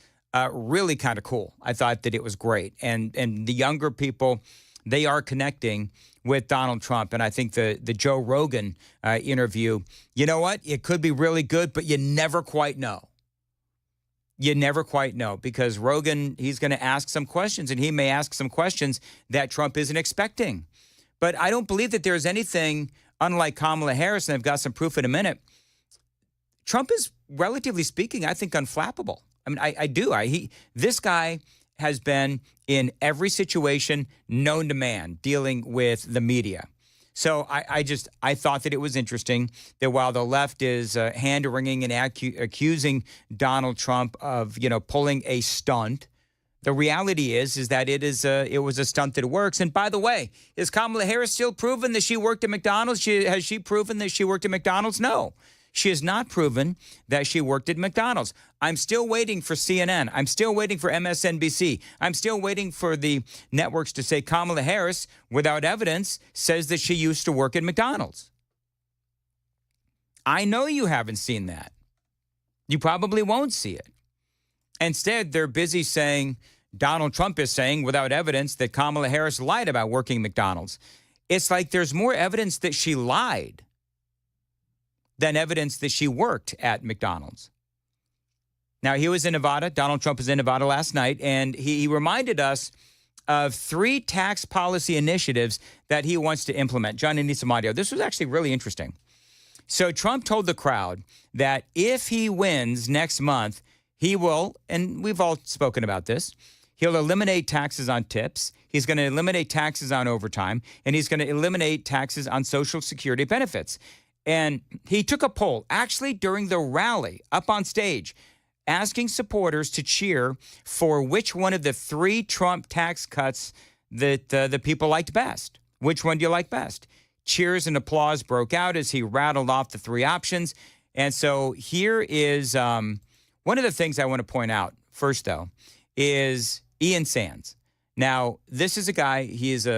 really kind of cool. I thought that it was great, and the younger people, they are connecting with Donald Trump. And I think the Joe Rogan interview, you know what? It could be really good, but you never quite know. You never quite know, because Rogan, he's going to ask some questions, and he may ask some questions that Trump isn't expecting. But I don't believe that there's anything, unlike Kamala Harris, and I've got some proof in a minute. Trump is, relatively speaking, I think, unflappable. I mean, I do. This guy has been in every situation known to man dealing with the media. So I thought that it was interesting that while the left is hand-wringing and accusing Donald Trump of, pulling a stunt, the reality is that it was a stunt that works. And by the way, is Kamala Harris still proven that she worked at McDonald's? Has she proven that she worked at McDonald's? No. She has not proven that she worked at McDonald's. I'm still waiting for CNN. I'm still waiting for MSNBC. I'm still waiting for the networks to say Kamala Harris, without evidence, says that she used to work at McDonald's. I know you haven't seen that. You probably won't see it. Instead, they're busy saying, Donald Trump is saying, without evidence, that Kamala Harris lied about working McDonald's. It's like there's more evidence that she lied than evidence that she worked at McDonald's. Now, he was in Nevada. Donald Trump was in Nevada last night, and he reminded us of 3 tax policy initiatives that he wants to implement. John, I need some audio. This was actually really interesting. So Trump told the crowd that if he wins next month, he will, and we've all spoken about this, he'll eliminate taxes on tips. He's going to eliminate taxes on overtime, and he's going to eliminate taxes on Social Security benefits. And he took a poll, actually during the rally up on stage, asking supporters to cheer for which one of the 3 Trump tax cuts that the people liked best. Which one do you like best? Cheers and applause broke out as he rattled off the 3 options. And so here is one of the things I want to point out first, though, is Ian Sands. Now, this is a guy, he is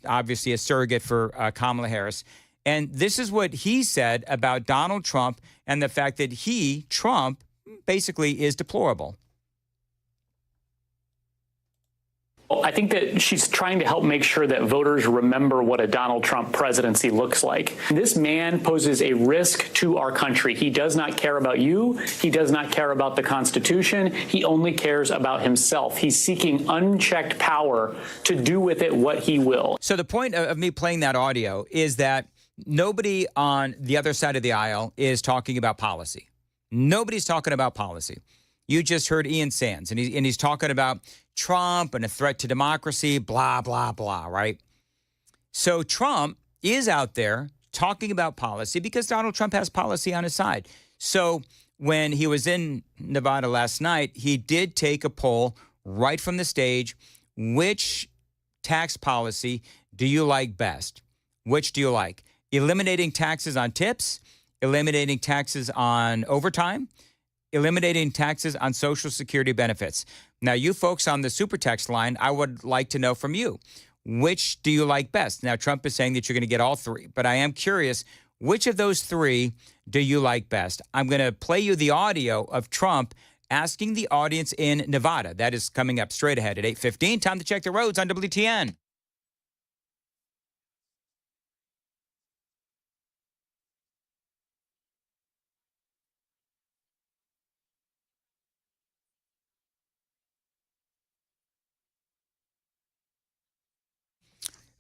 obviously a surrogate for Kamala Harris. And this is what he said about Donald Trump and the fact that Trump, basically is deplorable. I think that she's trying to help make sure that voters remember what a Donald Trump presidency looks like. This man poses a risk to our country. He does not care about you. He does not care about the Constitution. He only cares about himself. He's seeking unchecked power to do with it what he will. So the point of me playing that audio is that nobody on the other side of the aisle is talking about policy. Nobody's talking about policy. You just heard Ian Sands, and he's talking about Trump and a threat to democracy, blah, blah, blah, right? So Trump is out there talking about policy because Donald Trump has policy on his side. So when he was in Nevada last night, he did take a poll right from the stage. Which tax policy do you like best? Which do you like? Eliminating taxes on tips, eliminating taxes on overtime, eliminating taxes on Social Security benefits. Now, you folks on the super text line, I would like to know from you, which do you like best? Now, Trump is saying that you're going to get all 3, but I am curious, which of those 3 do you like best? I'm going to play you the audio of Trump asking the audience in Nevada. That is coming up straight ahead at 8:15. Time to check the roads on WTN.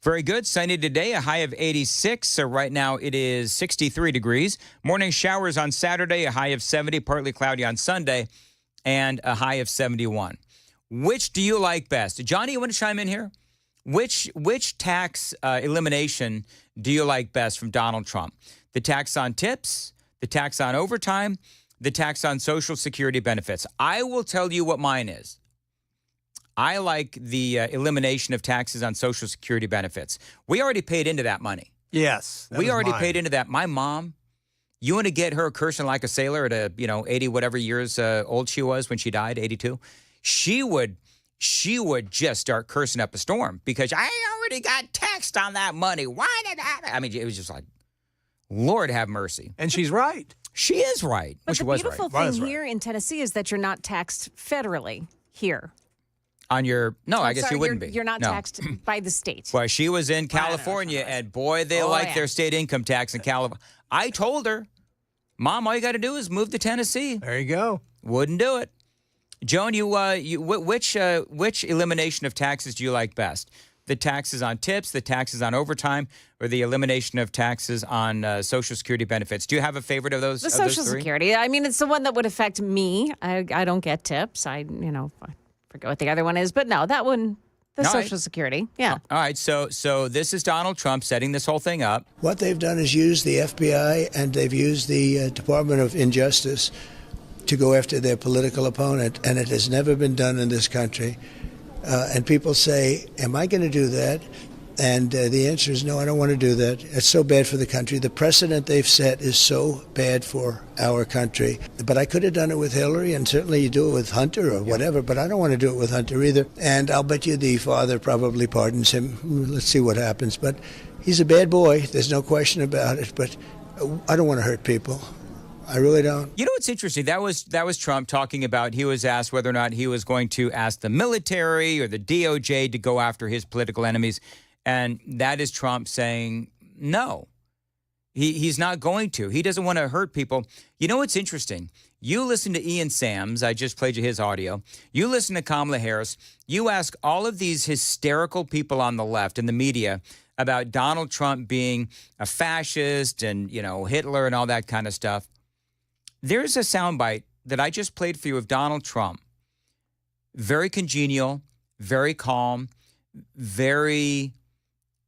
Very good. Sunny today, a high of 86. So right now it is 63 degrees. Morning showers on Saturday, a high of 70, partly cloudy on Sunday, and a high of 71. Which do you like best? Johnny, you want to chime in here? Which tax elimination do you like best from Donald Trump? The tax on tips, the tax on overtime, the tax on Social Security benefits. I will tell you what mine is. I like the elimination of taxes on Social Security benefits. We already paid into that money. Yes. We already paid into that. My mom, you want to get her cursing like a sailor at 80 whatever years old she was when she died, 82. She would just start cursing up a storm because I already got taxed on that money. Why did I mean, it was just like, Lord have mercy. And she's right. She is right. But the beautiful right. thing here in Tennessee is that you're not taxed federally here. On your, no, I guess sorry, you wouldn't be. You're not taxed by the state. Well, she was in California, and boy, they like their state income tax in California. I told her, Mom, all you got to do is move to Tennessee. There you go. Wouldn't do it. Joan, which elimination of taxes do you like best? the taxes on tips, the taxes on overtime, or the elimination of taxes on Social Security benefits? Do you have a favorite of those? The of those Social three? Security. I mean, it's the one that would affect me. I don't get tips. I forget what the other one is, but no, that one, the All right. Social Security. Yeah. All right, so this is Donald Trump setting this whole thing up. What they've done is use the FBI and they've used the Department of Injustice to go after their political opponent, and it has never been done in this country. And people say, am I going to do that? And the answer is no, I don't want to do that. It's so bad for the country. The precedent they've set is so bad for our country. But I could have done it with Hillary, and certainly you do it with Hunter or whatever, but I don't want to do it with Hunter either. And I'll bet you the father probably pardons him. Let's see what happens. But he's a bad boy. There's no question about it. But I don't want to hurt people. I really don't. You know what's interesting? That was Trump talking about, he was asked whether or not he was going to ask the military or the DOJ to go after his political enemies. And that is Trump saying, no, he's not going to. He doesn't want to hurt people. You know what's interesting? You listen to Ian Sams. I just played you his audio. You listen to Kamala Harris. You ask all of these hysterical people on the left in the media about Donald Trump being a fascist and, Hitler and all that kind of stuff. There's a soundbite that I just played for you of Donald Trump. Very congenial, very calm, very,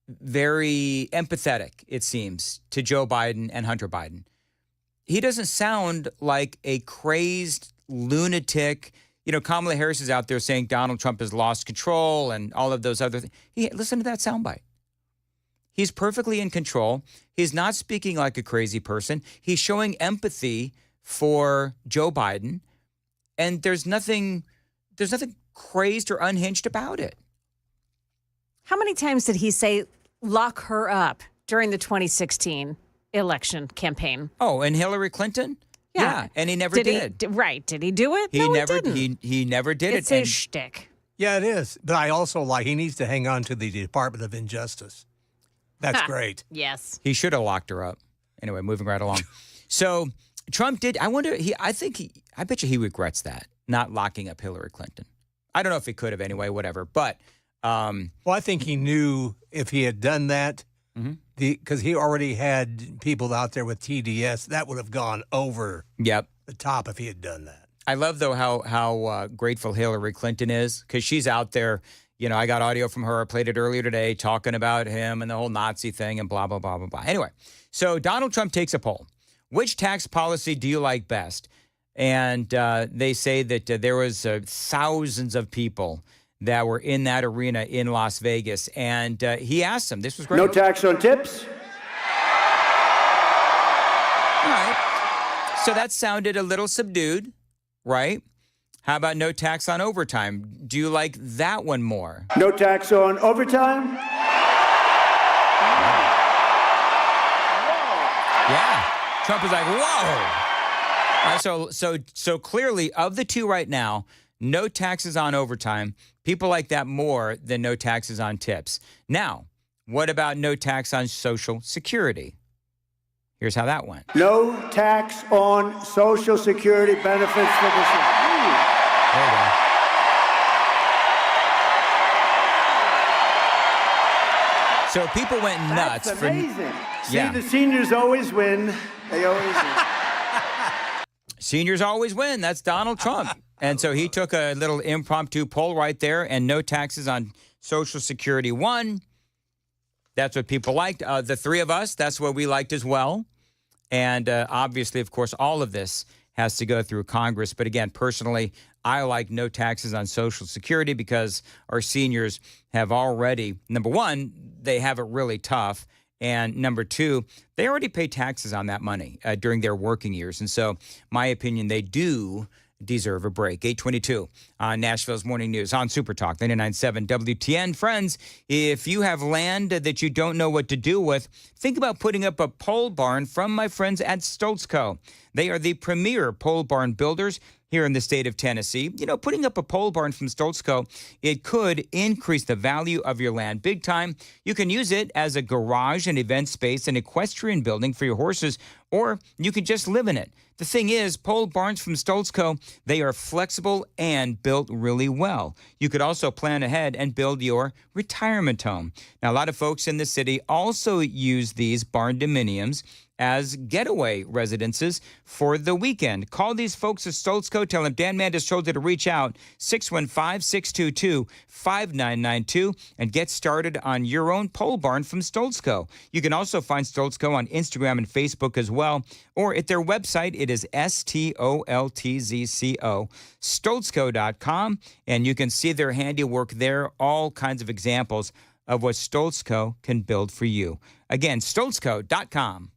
very empathetic, it seems, to Joe Biden and Hunter Biden. He doesn't sound like a crazed lunatic. Kamala Harris is out there saying Donald Trump has lost control and all of those other things. Listen to that soundbite. He's perfectly in control. He's not speaking like a crazy person. He's showing empathy for Joe Biden, and there's nothing crazed or unhinged about it. How many times did he say, lock her up during the 2016 election campaign? Oh, and Hillary Clinton? Yeah, and he never did. Right. Did he do it? He never didn't. He never did It's it. his shtick. Yeah, it is. But I also he needs to hang on to the Department of Injustice. That's great. Yes. He should have locked her up. Anyway, moving right along. So Trump did. I bet you he regrets that, not locking up Hillary Clinton. I don't know if he could have anyway, whatever. But well, I think he knew if he had done that, because he already had people out there with TDS, that would have gone over the top if he had done that. I love, though, how grateful Hillary Clinton is, because she's out there. I got audio from her. I played it earlier today talking about him and the whole Nazi thing and blah, blah, blah, blah, blah. Anyway, so Donald Trump takes a poll. Which tax policy do you like best? And they say that there was thousands of people that were in that arena in Las Vegas. And he asked them, this was great. No tax on tips? All right. So that sounded a little subdued, right? How about no tax on overtime? Do you like that one more? No tax on overtime? Yeah. Trump was like, whoa. All right, so clearly, of the two right now, no taxes on overtime. People like that more than no taxes on tips. Now, what about no tax on Social Security? Here's how that went. No tax on Social Security benefits for the... There you go. So people went nuts. That's amazing. Yeah. See, the seniors always win. They always win. Seniors always win. That's Donald Trump. And so he took a little impromptu poll right there, and no taxes on Social Security won. That's what people liked. The three of us, that's what we liked as well. And obviously, of course, all of this has to go through Congress. But again, personally, I like no taxes on Social Security because our seniors have already, number one, they have it really tough. And number two, they already pay taxes on that money during their working years. And so, my opinion, they do deserve a break. 822 on Nashville's Morning News on Super Talk 99.7 WTN. Friends, if you have land that you don't know what to do with, think about putting up a pole barn from my friends at Stoltzco. They are the premier pole barn builders. here in the state of Tennessee. You know, putting up a pole barn from Stoltzco, it could increase the value of your land big time. You can use it as a garage, an event space, an equestrian building for your horses, or you could just live in it. The thing is, pole barns from Stoltzco, they are flexible and built really well. You could also plan ahead and build your retirement home. Now, a lot of folks in the city also use these barn dominiums as getaway residences for the weekend. Call these folks at Stoltzco. Tell them Dan Mandis told you to reach out, 615-622-5992, and get started on your own pole barn from Stoltzco. You can also find Stoltzco on Instagram and Facebook as well, or at their website. It is Stoltzco, Stoltzco.com, and you can see their handiwork there, all kinds of examples of what Stoltzco can build for you. Again, Stoltzco.com.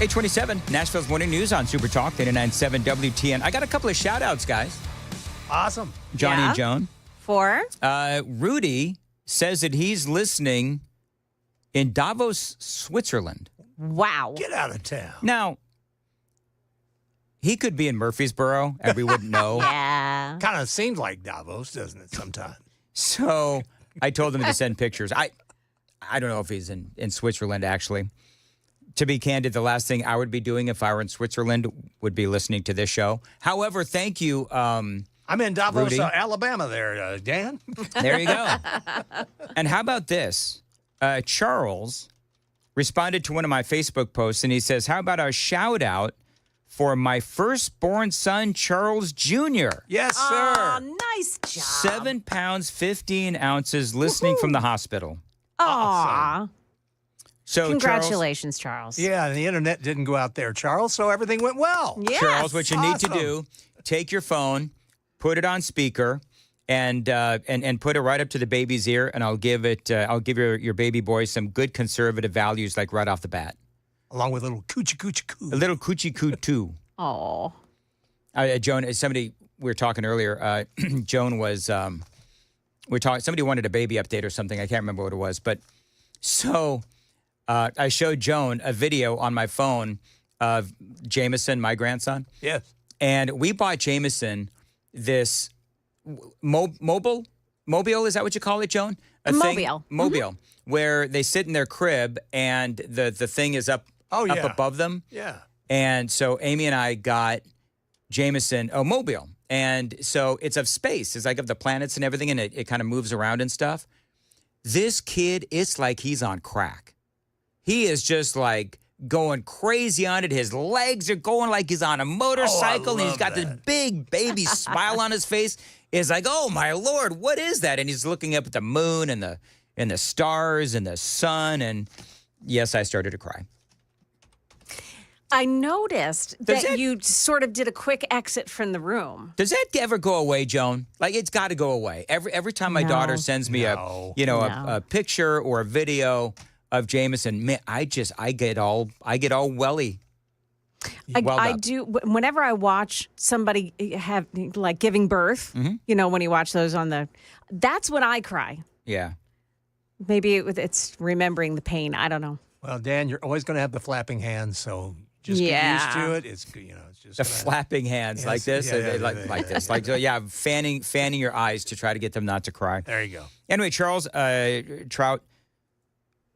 827, Nashville's Morning News on Super Talk 89.7 WTN. I got a couple of shout-outs, guys. Awesome. Johnny and Joan. For? Rudy says that he's listening in Davos, Switzerland. Wow. Get out of town. Now, he could be in Murfreesboro, and we wouldn't know. Yeah. Kind of seems like Davos, doesn't it, sometimes? So I told him to send pictures. I don't know if he's in Switzerland, actually. To be candid, the last thing I would be doing if I were in Switzerland would be listening to this show. However, thank you, I'm in Davos, Rudy. Alabama there, Dan. There you go. And how about this? Charles responded to one of my Facebook posts, and he says, how about a shout-out for my firstborn son, Charles Jr.? Yes, sir. Oh, nice job. 7 pounds, 15 ounces, listening from the hospital. Aw. So Congratulations, Charles. Yeah, and the internet didn't go out there, Charles, so everything went well. Yes. Charles, what you need to Awesome. do, take your phone, put it on speaker, and put it right up to the baby's ear, and I'll give your baby boy some good conservative values, like right off the bat. Along with a little coochie coochie coo. A little coochie coo too. Oh. Joan, we were talking earlier. Joan was somebody wanted a baby update or something. I can't remember what it was, but so I showed Joan a video on my phone of Jameson, my grandson. Yes. And we bought Jameson this mobile, is that what you call it, Joan? Mobile, where they sit in their crib and the thing is up above them. Yeah. And so Amy and I got Jameson, mobile. And so it's of space. It's like of the planets and everything, and it kind of moves around and stuff. This kid, it's like he's on crack. He is just like going crazy on it. His legs are going like he's on a motorcycle, and he's got this big baby smile on his face. It's like, oh my Lord, what is that? And he's looking up at the moon and the stars and the sun. And yes, I started to cry. I noticed that you sort of did a quick exit from the room. Does that ever go away, Joan? Like, it's got to go away. Every time my daughter sends me a picture or a video of Jameson, man, I get all welly. I do. Whenever I watch somebody have like giving birth, when you watch those that's when I cry. Yeah. Maybe it's remembering the pain. I don't know. Well, Dan, you're always going to have the flapping hands, so just get used to it. It's it's just the flapping hands like this, like this, like fanning your eyes to try to get them not to cry. There you go. Anyway, Charles Trout,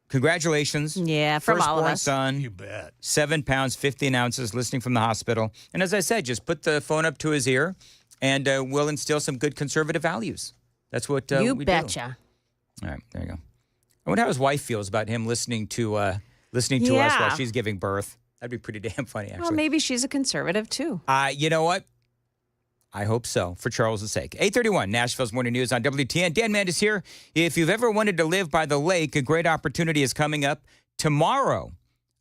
congratulations. Yeah, from all of Firstborn us. son. You bet. 7 pounds, 15 ounces, listening from the hospital. And as I said, just put the phone up to his ear, and we'll instill some good conservative values. That's what we do. You betcha. All right, there you go. I wonder how his wife feels about him listening to us while she's giving birth. That'd be pretty damn funny, actually. Well, maybe she's a conservative, too. You know what? I hope so, for Charles' sake. 8:31, Nashville's Morning News on WTN. Dan Mandis here. If you've ever wanted to live by the lake, a great opportunity is coming up tomorrow.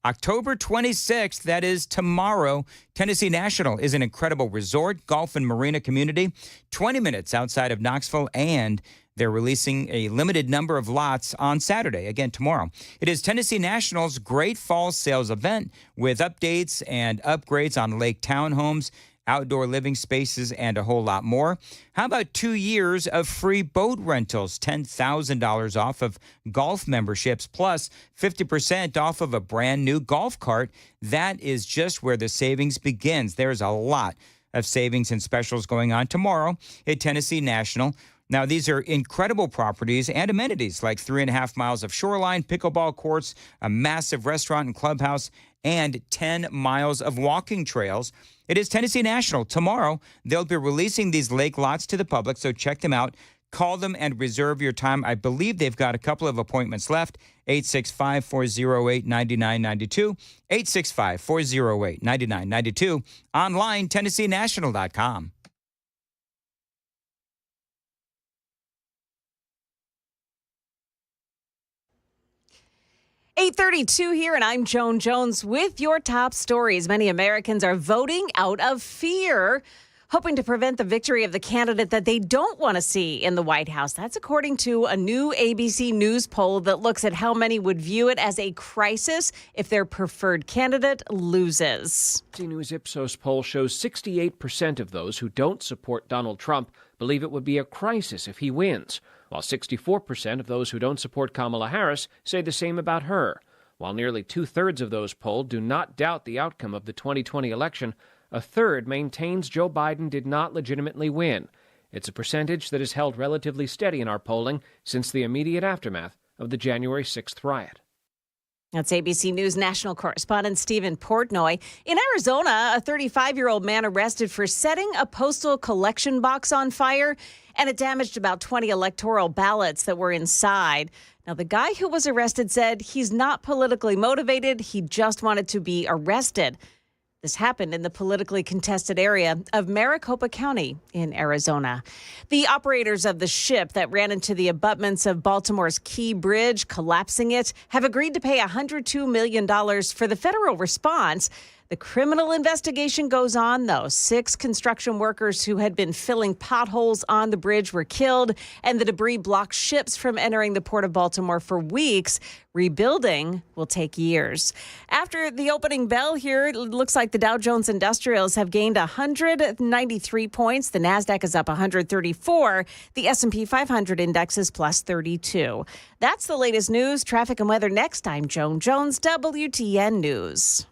October 26th, that is tomorrow. Tennessee National is an incredible resort, golf, and marina community, 20 minutes outside of Knoxville, and they're releasing a limited number of lots on Saturday, again, tomorrow. It is Tennessee National's Great Fall Sales event with updates and upgrades on lake townhomes, outdoor living spaces, and a whole lot more. How about 2 years of free boat rentals, $10,000 off of golf memberships, plus 50% off of a brand new golf cart? That is just where the savings begins. There's a lot of savings and specials going on tomorrow at Tennessee National. Now, these are incredible properties and amenities like 3.5 miles of shoreline, pickleball courts, a massive restaurant and clubhouse, and 10 miles of walking trails. It is Tennessee National. Tomorrow, they'll be releasing these lake lots to the public, so check them out. Call them and reserve your time. I believe they've got a couple of appointments left. 865-408-9992. 865-408-9992. Online, TennesseeNational.com. 8:32 here, and I'm Joan Jones with your top stories. Many Americans are voting out of fear. hoping to prevent the victory of the candidate that they don't want to see in the White House. That's according to a new ABC News poll that looks at how many would view it as a crisis if their preferred candidate loses. ABC News Ipsos poll shows 68% of those who don't support Donald Trump believe it would be a crisis if he wins, while 64% of those who don't support Kamala Harris say the same about her. While nearly two-thirds of those polled do not doubt the outcome of the 2020 election, a third maintains Joe Biden did not legitimately win. It's a percentage that has held relatively steady in our polling since the immediate aftermath of the January 6th riot. That's ABC News national correspondent Stephen Portnoy. In Arizona, a 35-year-old man arrested for setting a postal collection box on fire, and it damaged about 20 electoral ballots that were inside. Now, the guy who was arrested said he's not politically motivated. He just wanted to be arrested. This happened in the politically contested area of Maricopa County in Arizona. The operators of the ship that ran into the abutments of Baltimore's Key Bridge, collapsing it, have agreed to pay $102 million for the federal response. The criminal investigation goes on, though. 6 construction workers who had been filling potholes on the bridge were killed, and the debris blocked ships from entering the port of Baltimore for weeks. Rebuilding will take years. After the opening bell here, it looks like the Dow Jones Industrials have gained 193 points. The Nasdaq is up 134. The S&P 500 index is plus 32. That's the latest news, traffic, and weather next. I'm Joan Jones, WTN News.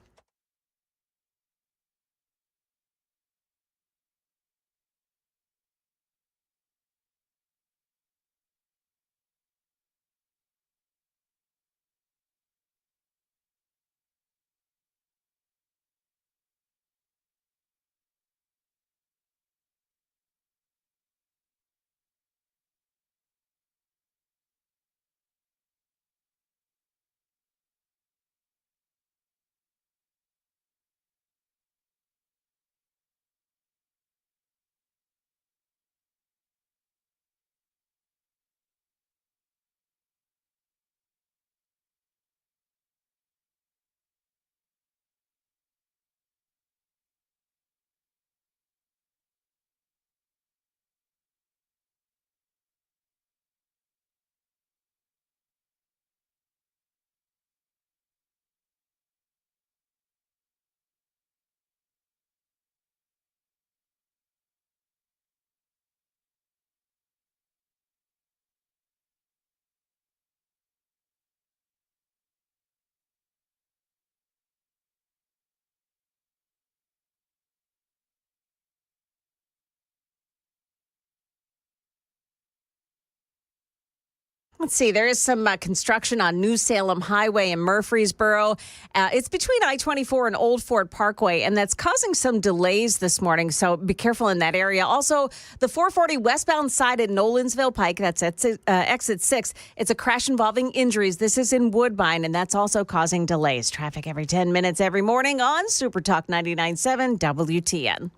Let's see. There is some construction on New Salem Highway in Murfreesboro. It's between I-24 and Old Fort Parkway, and that's causing some delays this morning, so be careful in that area. Also, the 440 westbound side at Nolensville Pike, that's at exit 6. It's a crash involving injuries. This is in Woodbine, and that's also causing delays. Traffic every 10 minutes every morning on Super Talk 99.7 WTN.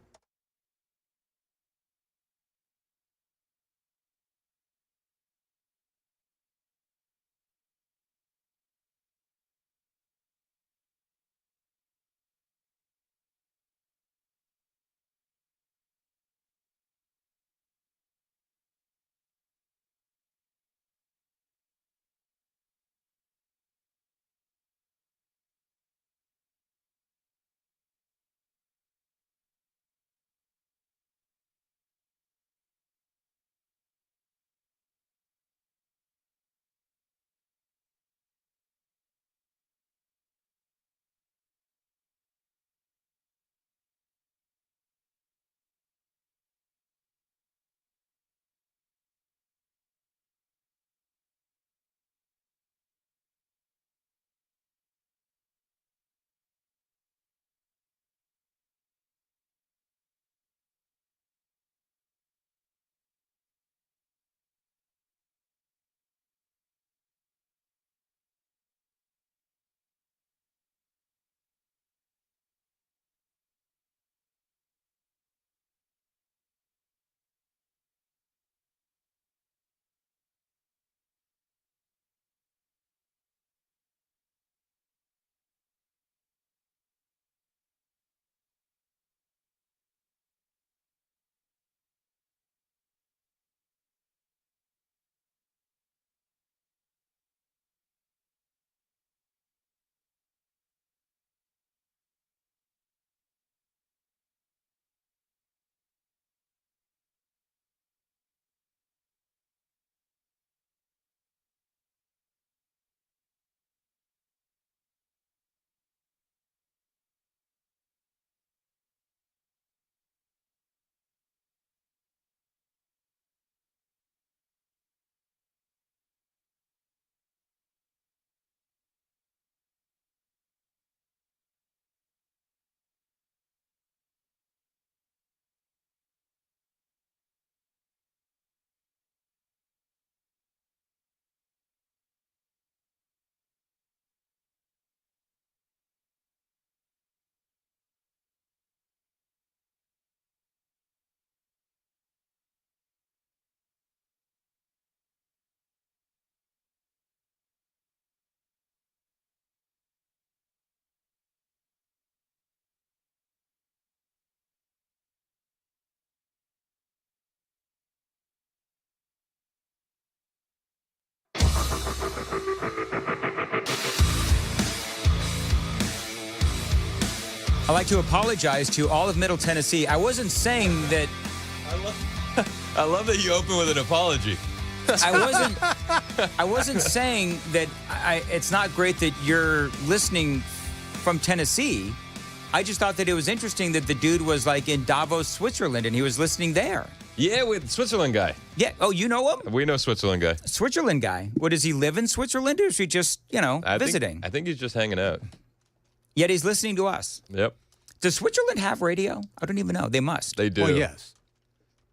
I'd like to apologize to all of Middle Tennessee. I wasn't saying that. I love that you open with an apology. I wasn't saying that it's not great that you're listening from Tennessee. I just thought that it was interesting that the dude was like in Davos, Switzerland, and he was listening there. Yeah, with Switzerland guy. Yeah. Oh, you know him? We know Switzerland guy. Switzerland guy. What, does he live in Switzerland, or is he just, visiting? I think he's just hanging out. Yet he's listening to us. Yep. Does Switzerland have radio? I don't even know. They must. They do. Well, yes.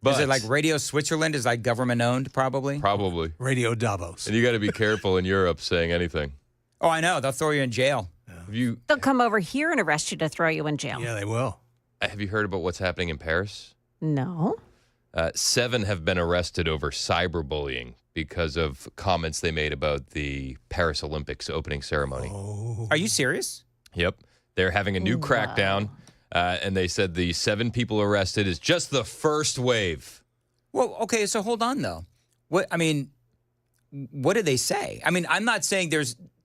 But is it like Radio Switzerland is like government owned, probably? Probably. Radio Davos. And you got to be careful in Europe saying anything. Oh, I know. They'll throw you in jail. They'll come over here and arrest you to throw you in jail. Yeah, they will. Have you heard about what's happening in Paris? No. 7 have been arrested over cyberbullying because of comments they made about the Paris Olympics opening ceremony. Oh. Are you serious? Yep. They're having a new crackdown, and they said the 7 people arrested is just the first wave. Well, okay, so hold on, though. What did they say? I mean, I'm not saying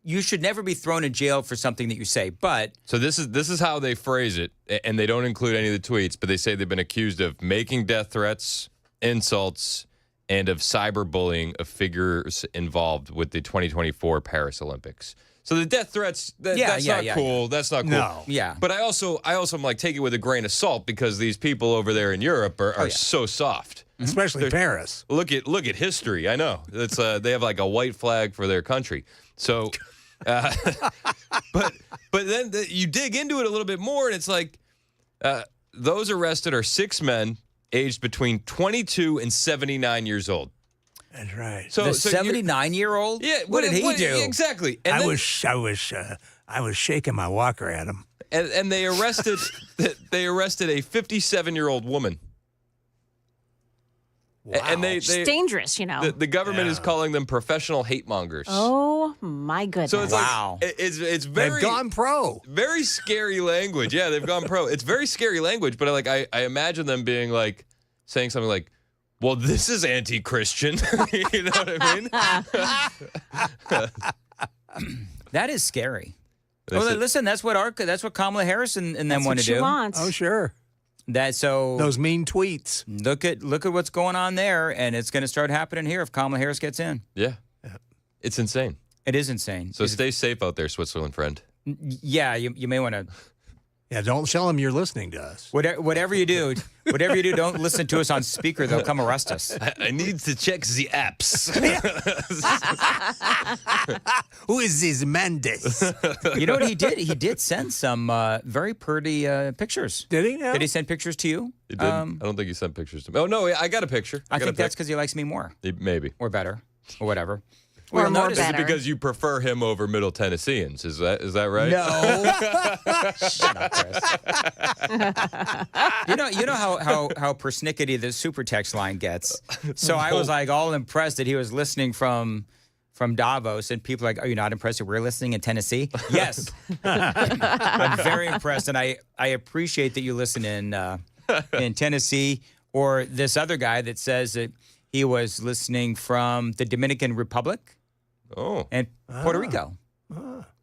you should never be thrown in jail for something that you say, but... So this is how they phrase it, and they don't include any of the tweets, but they say they've been accused of making death threats, insults, and of cyberbullying of figures involved with the 2024 Paris Olympics. So the death threats, that's not cool. Yeah. That's not cool. No. Yeah. But I also am like, take it with a grain of salt because these people over there in Europe are so soft. Especially Paris. Look at history. I know. It's they have like a white flag for their country. So, but then you dig into it a little bit more, and it's like those arrested are 6 men aged between 22 and 79 years old. That's right. So the 79-year-old? Yeah. What did he do? Exactly. And I was shaking my walker at him. And they arrested a 57-year-old woman. Wow. And it's dangerous, The government is calling them professional hate mongers. Oh my goodness! So it's it's very they've gone pro. Very scary language. Yeah, they've gone pro. It's very scary language, but I imagine them being like saying something like, well, this is anti-Christian. You know what I mean? That is scary. Listen, that's what Kamala Harris and them want to do. That's what she wants. Oh, sure. Those mean tweets. Look at what's going on there, and it's going to start happening here if Kamala Harris gets in. Yeah. It's insane. It is insane. So stay safe out there, Switzerland friend. Yeah, you may want to. Yeah, don't tell them you're listening to us. Whatever you do, don't listen to us on speaker. They'll come arrest us. I need to check the apps. Who is this Mendes? You know what he did? He did send some very pretty pictures. Did he? Did he send pictures to you? He did. I don't think he sent pictures to me. Oh, no, I got a picture. I think that's because he likes me more. Maybe. Or better. Or whatever. Or more Is it because you prefer him over Middle Tennesseans? Is that right? No. Shut up, Chris. You know how persnickety the super text line gets. So I was like all impressed that he was listening from Davos, and people are like, are you not impressed that we're listening in Tennessee? Yes. I'm very impressed, and I appreciate that you listen in Tennessee. Or this other guy that says that he was listening from the Dominican Republic. Oh. And Puerto Rico.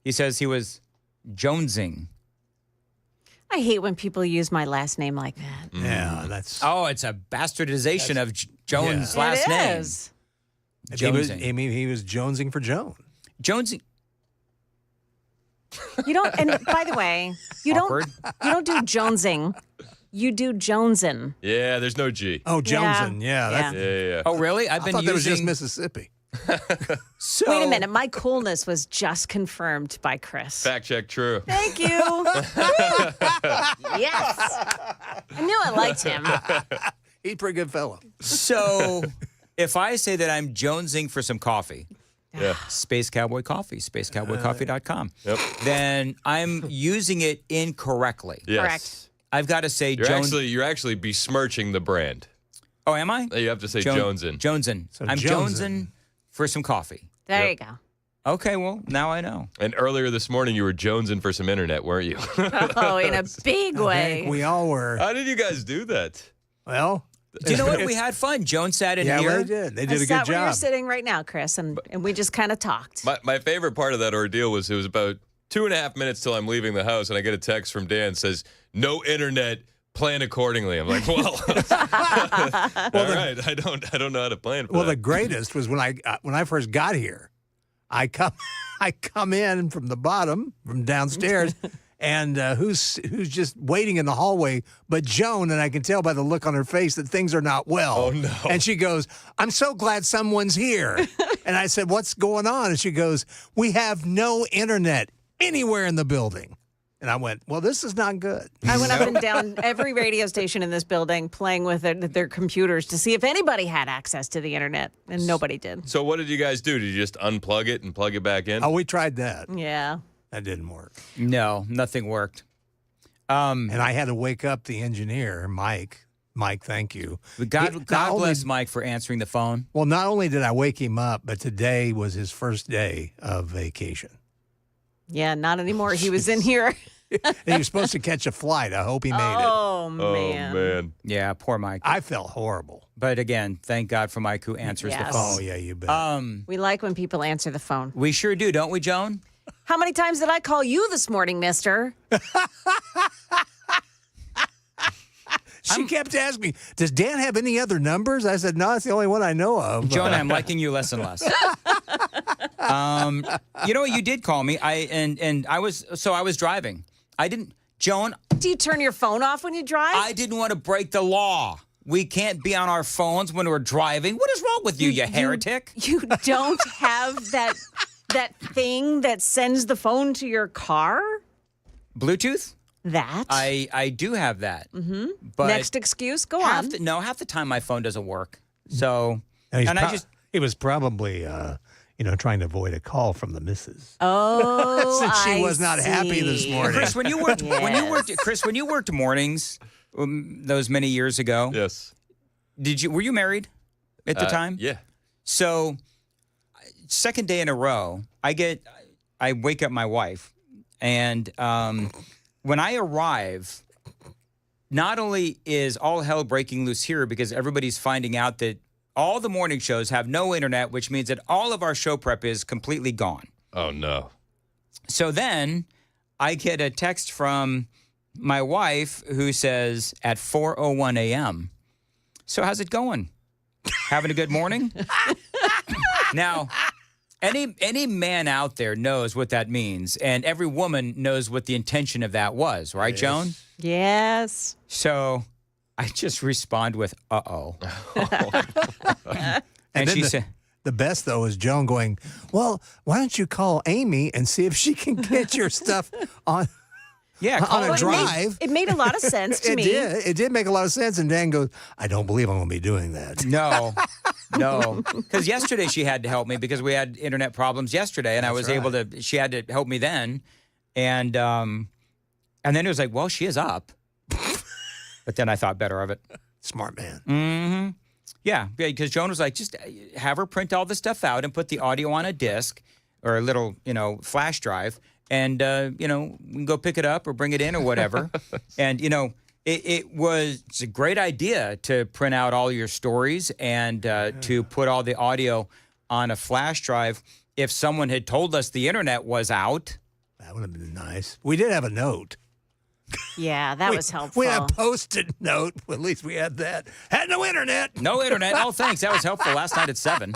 He says he was jonesing. I hate when people use my last name like that. Yeah, that's... Oh, it's a bastardization of Jones' last name. It is. Jonesing. He was jonesing for Joan. Jonesing. You don't, and by the way, you don't do jonesing. You do jonesin'. Yeah, there's no G. Oh, jonesin'. Yeah. Oh, really? I thought that was just Mississippi. So, wait a minute. My coolness was just confirmed by Chris. Fact check true. Thank you. Yes. I knew I liked him. He's a pretty good fellow. So if I say that I'm jonesing for some coffee, yeah. Space Cowboy Coffee, spacecowboycoffee.com, yep. then I'm using it incorrectly. Yes. Correct. I've got to say you're actually besmirching the brand. Oh, am I? You have to say Jonesin. Jonesin. So I'm jonesing for some coffee. There you go. Okay, well, now I know. And earlier this morning, you were jonesing for some internet, weren't you? Oh, in a big way. We all were. How did you guys do that? Well, Do you know what? We had fun. Joan sat in here. Yeah, they did. They did a good sat where you're job. sitting right now, Chris, and we just kind of talked. My favorite part of that ordeal was it was about 2.5 minutes till I'm leaving the house, and I get a text from Dan says, "No internet. Plan accordingly." I'm like, well, all right. I don't know how to plan for Well, that. the greatest was when I first got here. I come in from the bottom, from downstairs, and who's just waiting in the hallway but Joan, and I can tell by the look on her face that things are not well. Oh, no. And she goes, "I'm so glad someone's here." And I said, "What's going on?" And she goes, "We have no internet anywhere in the building." And I went, "Well, this is not good." I went up and down every radio station in this building playing with their computers to see if anybody had access to the internet, and nobody did. So what did you guys do? Did you just unplug it and plug it back in? Oh, we tried that. Yeah. That didn't work. No, nothing worked. And I had to wake up the engineer, Mike. Mike, thank you. God bless Mike for answering the phone. Well, not only did I wake him up, but today was his first day of vacation. Yeah, not anymore. He was in here. He was supposed to catch a flight. I hope he made it. Oh, man. Oh, man. Yeah, poor Mike. I felt horrible. But again, thank God for Mike who answers the Yes. phone. Oh, yeah, you bet. We like when people answer the phone. We sure do, don't we, Joan? How many times did I call you this morning, mister? She kept asking me, "Does Dan have any other numbers?" I said, "No, that's the only one I know of." Joan, I'm liking you less and less. You know what? You did call me. I was driving. I didn't, Joan. Do you turn your phone off when you drive? I didn't want to break the law. We can't be on our phones when we're driving. What is wrong with you, you heretic? You don't have that thing that sends the phone to your car? Bluetooth? That? I do have that. Mm-hmm. But Next excuse? Go on. Half the time my phone doesn't work. So, he was probably, trying to avoid a call from the missus. Oh, Since she was not happy this morning. Chris, when you worked mornings those many years ago, yes. Were you married at the time? Yeah. So, second day in a row, I wake up my wife, and when I arrive, not only is all hell breaking loose here because everybody's finding out that all the morning shows have no internet, which means that all of our show prep is completely gone. Oh, no. So then I get a text from my wife who says at 4:01 a.m., "So how's it going? Having a good morning?" Now, any man out there knows what that means, and every woman knows what the intention of that was, right, Joan? Yes. So I just respond with, "Uh-oh." And then she said, the best, though, is Joan going, "Well, why don't you call Amy and see if she can get your stuff on on a drive?" It made a lot of sense to me. It did make a lot of sense. And Dan goes, "I don't believe I'm going to be doing that." No. Because yesterday she had to help me because we had internet problems yesterday, and I was able to. She had to help me then, and then it was like, well, she is up. But then I thought better of it. Smart man. Mm-hmm. Yeah, because Joan was like, just have her print all the stuff out and put the audio on a disc or a little, flash drive, and we can go pick it up or bring it in or whatever. And it's a great idea to print out all your stories and to put all the audio on a flash drive. If someone had told us the internet was out, that would have been nice. We did have a note. Yeah, that was helpful. We had a Post-it note. Well, at least we had that. Had no internet. No internet. Oh, thanks. That was helpful last night at 7.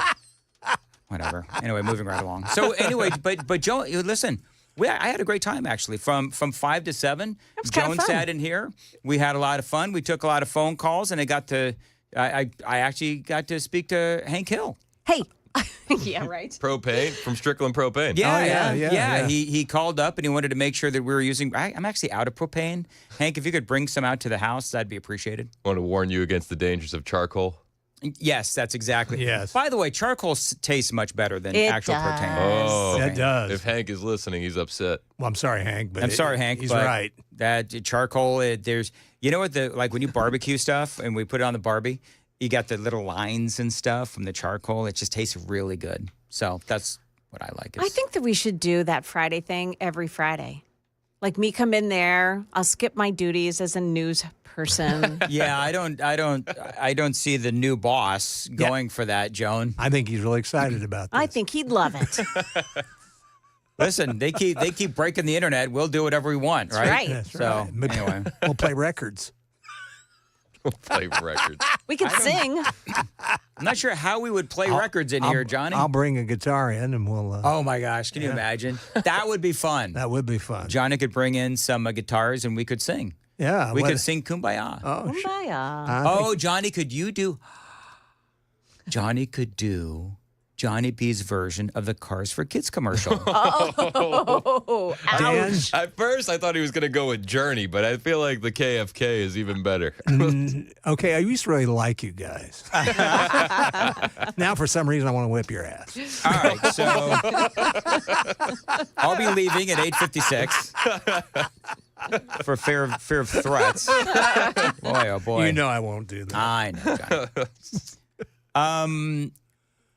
Whatever. Anyway, moving right along. So anyway, but Joe, listen, I had a great time actually. From 5 to 7, Joan sat in here. We had a lot of fun. We took a lot of phone calls, and I actually got to speak to Hank Hill. Hey. Yeah, right. Propane from Strickland Propane. Yeah. He called up and he wanted to make sure that we were using. I'm actually out of propane. Hank, if you could bring some out to the house, that'd be appreciated. I want to warn you against the dangers of charcoal. Yes, that's exactly. Yes. By the way, charcoal tastes much better than It actual does. propane. Oh, It does. If Hank is listening, he's upset. Well, I'm sorry, Hank. But I'm sorry, Hank. He's but right. That charcoal, there's, like when you barbecue stuff and we put it on the Barbie, you got the little lines and stuff from the charcoal. It just tastes really good. So that's what I like. I think that we should do that Friday thing every Friday. Like me come in there, I'll skip my duties as a news person. Yeah, I don't see the new boss going for that, Joan. I think he's really excited about this. I think he'd love it. Listen, they keep breaking the internet. We'll do whatever we want, right? That's right. That's So right. anyway, We'll play records. We'll play records. We could sing. I'm not sure how we would play records in here, Johnny. I'll bring a guitar in and we'll. Oh my gosh, can you imagine? That would be fun. That would be fun. Johnny could bring in some guitars and we could sing. Yeah. We could sing Kumbaya. Oh, Kumbaya. Johnny, could do Johnny B's version of the Cars for Kids commercial. Oh, ouch. At first, I thought he was going to go with Journey, but I feel like the KFK is even better. Okay, I used to really like you guys. Now, for some reason, I want to whip your ass. All right, so I'll be leaving at 8:56 for fear of threats. Boy, oh boy. You know I won't do that. I know, Johnny.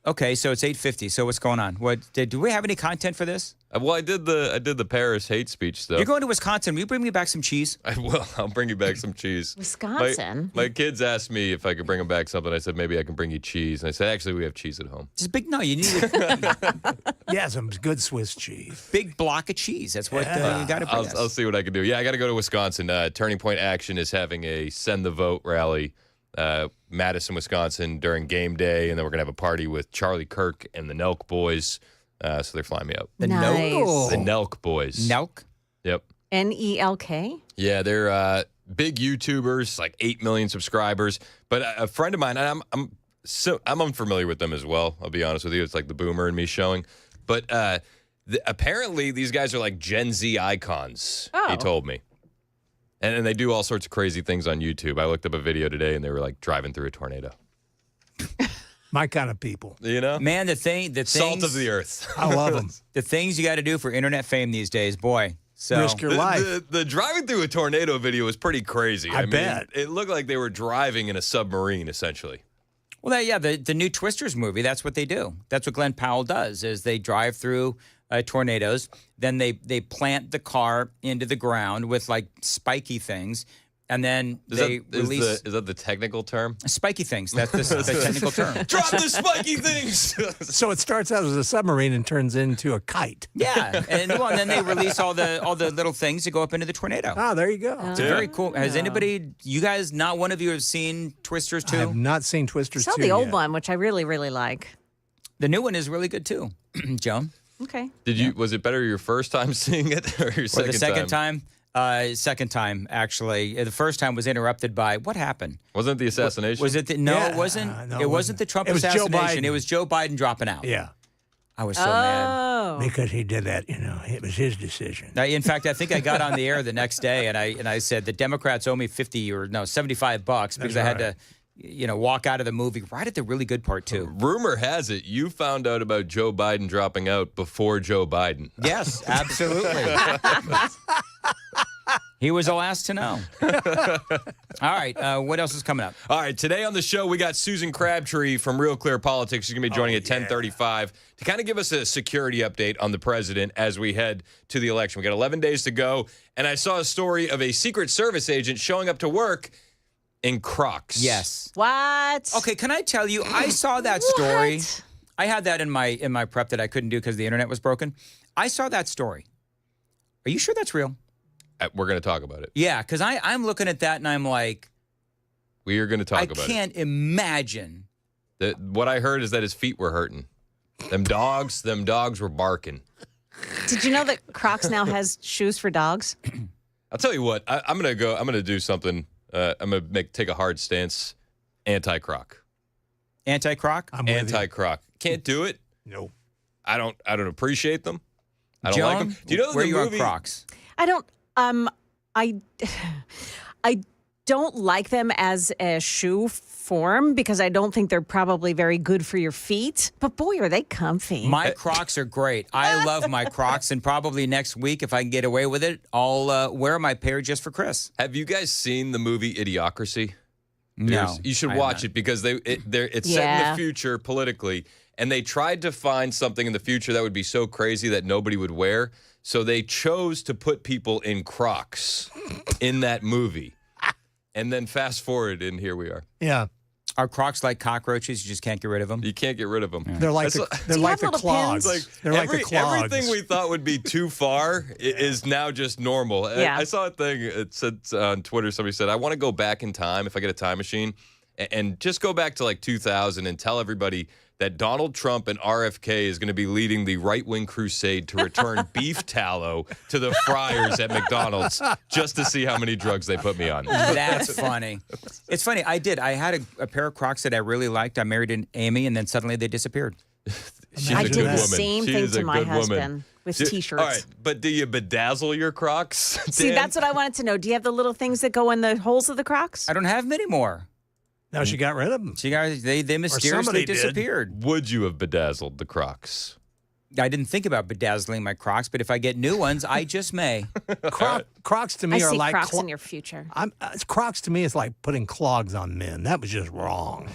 Okay, so it's 8:50. So what's going on? Do we have any content for this? Well, I did the Paris hate speech stuff. You're going to Wisconsin. Will you bring me back some cheese? I will. I'll bring you back some cheese. Wisconsin? My kids asked me if I could bring them back something. I said, maybe I can bring you cheese. And I said, actually, we have cheese at home. Just big. No, you need Yeah, some good Swiss cheese. big block of cheese. That's what you got to bring us. I'll see what I can do. Yeah, I got to go to Wisconsin. Turning Point Action is having a Send the Vote rally. Madison, Wisconsin during game day, and then we're going to have a party with Charlie Kirk and the Nelk Boys. So they're flying me out. The Nice. Nelk? The Nelk Boys. Nelk? Yep. Nelk? Yeah, they're big YouTubers, like 8 million subscribers. But a friend of mine, and I'm unfamiliar with them as well, I'll be honest with you. It's like the boomer in me showing. But apparently these guys are like Gen Z icons, he told me. And they do all sorts of crazy things on YouTube. I looked up a video today, and they were like driving through a tornado. My kind of people. You know? Man, the Salt of the earth. I love them. The things you got to do for internet fame these days, boy. So Risk your life. The driving through a tornado video was pretty crazy. I bet. It looked like they were driving in a submarine, essentially. Well, the new Twisters movie, that's what they do. That's what Glenn Powell does, is they drive through tornadoes. Then they plant the car into the ground with like spiky things. And then release... Is that the technical term? Spiky things. That's the technical term. Drop the spiky things! So it starts out as a submarine and turns into a kite. Yeah. And then they release all the little things that go up into the tornado. Oh, there you go. It's very cool. Has anybody, you guys, not one of you have seen Twisters 2? I have not seen Twisters 2 Saw the old yet. one, which I really, really like. The new one is really good too, Joan. Okay. Was it better your first time seeing it or your second time? The second time? Second time, actually. The first time was interrupted by, what happened? Wasn't it the assassination? Was it? No, Yeah, it wasn't. no, it wasn't the Trump It was Joe assassination. Biden. It was Joe Biden dropping out. Yeah. I was so mad. Oh. Because he did that, it was his decision. In fact, I think I got on the air the next day and I said the Democrats owe me $75 because I had to, walk out of the movie right at the really good part too. Rumor has it you found out about Joe Biden dropping out before Joe Biden. Yes, absolutely. He was the last to know. All right, what else is coming up? All right, today on the show, we got Susan Crabtree from Real Clear Politics. She's going to be joining at 10:35 to kind of give us a security update on the president as we head to the election. We got 11 days to go, and I saw a story of a Secret Service agent showing up to work in Crocs. Yes. What? Okay, can I tell you, I saw that story. What? I had that in my prep that I couldn't do because the internet was broken. I saw that story. Are you sure that's real? We're going to talk about it. Yeah, because I'm looking at that and I'm like, we are going to talk about it. I can't imagine. What I heard is that his feet were hurting. Them dogs were barking. Did you know that Crocs now has shoes for dogs? I'll tell you what, I'm going to do something. I'm going to take a hard stance. Anti-Croc. Anti-Croc? Anti-Croc. Can't do it. No. I don't appreciate them. I don't Joan, like them. Do you know where the you movie? on Crocs? I don't. I don't like them as a shoe form because I don't think they're probably very good for your feet. But boy, are they comfy. My Crocs are great. I love my Crocs, and probably next week, if I can get away with it, I'll wear my pair just for Chris. Have you guys seen the movie Idiocracy? No, You should I watch haven't. it because it's set in Yeah. the future politically, and they tried to find something in the future that would be so crazy that nobody would wear. So they chose to put people in Crocs in that movie. And then fast forward, and here we are. Yeah. Are Crocs like cockroaches? You just can't get rid of them? You can't get rid of them. They're like the clogs. They're like the clogs. Everything we thought would be too far is now just normal. Yeah. I saw a thing. It said on Twitter, somebody said, I want to go back in time if I get a time machine and just go back to like 2000 and tell everybody that Donald Trump and RFK is going to be leading the right-wing crusade to return beef tallow to the fryers at McDonald's just to see how many drugs they put me on. That's funny. It's funny. I had a pair of Crocs that I really liked. I married an Amy, and then suddenly they disappeared. She's I a did good the woman. same She thing is to a my good woman. husband with T-shirts. All right, but do you bedazzle your Crocs? See, Dan? that's what I wanted to know. Do you have the little things that go in the holes of the Crocs? I don't have them anymore. No, she got rid of them. They mysteriously somebody did. disappeared. Would you have bedazzled the Crocs? I didn't think about bedazzling my Crocs, but if I get new ones, I just may. Crocs to me I are see like Crocs in your future. Crocs to me is like putting clogs on men. That was just wrong.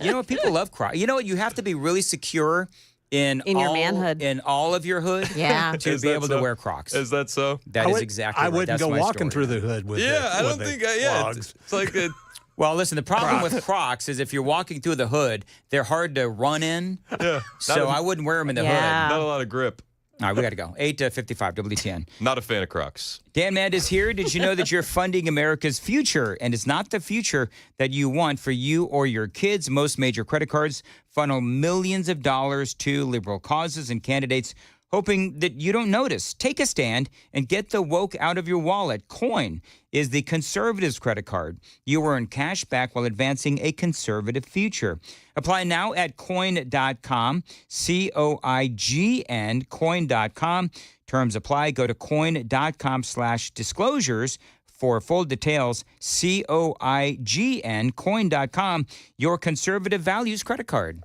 You know what? People love Crocs. You know what? You have to be really secure in your manhood. in all of your hood, Yeah. to Is be that able so? to wear Crocs. Is that so? That is exactly right. I wouldn't That's go my walking story. through the hood with Yeah, I don't with think. the clogs. It's like a. Well, listen, the problem with Crocs is if you're walking through the hood, they're hard to run in. Yeah. So I wouldn't wear them in the Yeah. Not a lot of grip. hood. All right, we got to go. 8:55 WTN. Not a fan of Crocs. Dan Mand is here. Did you know that you're funding America's future? And it's not the future that you want for you or your kids. Most major credit cards funnel millions of dollars to liberal causes and candidates, hoping that you don't notice. Take a stand and get the woke out of your wallet. Coin is the conservatives' credit card. You earn cash back while advancing a conservative future. Apply now at coin.com, COIGN, coin.com. Terms apply. Go to coin.com/disclosures for full details. COIGN, coin.com, your conservative values credit card.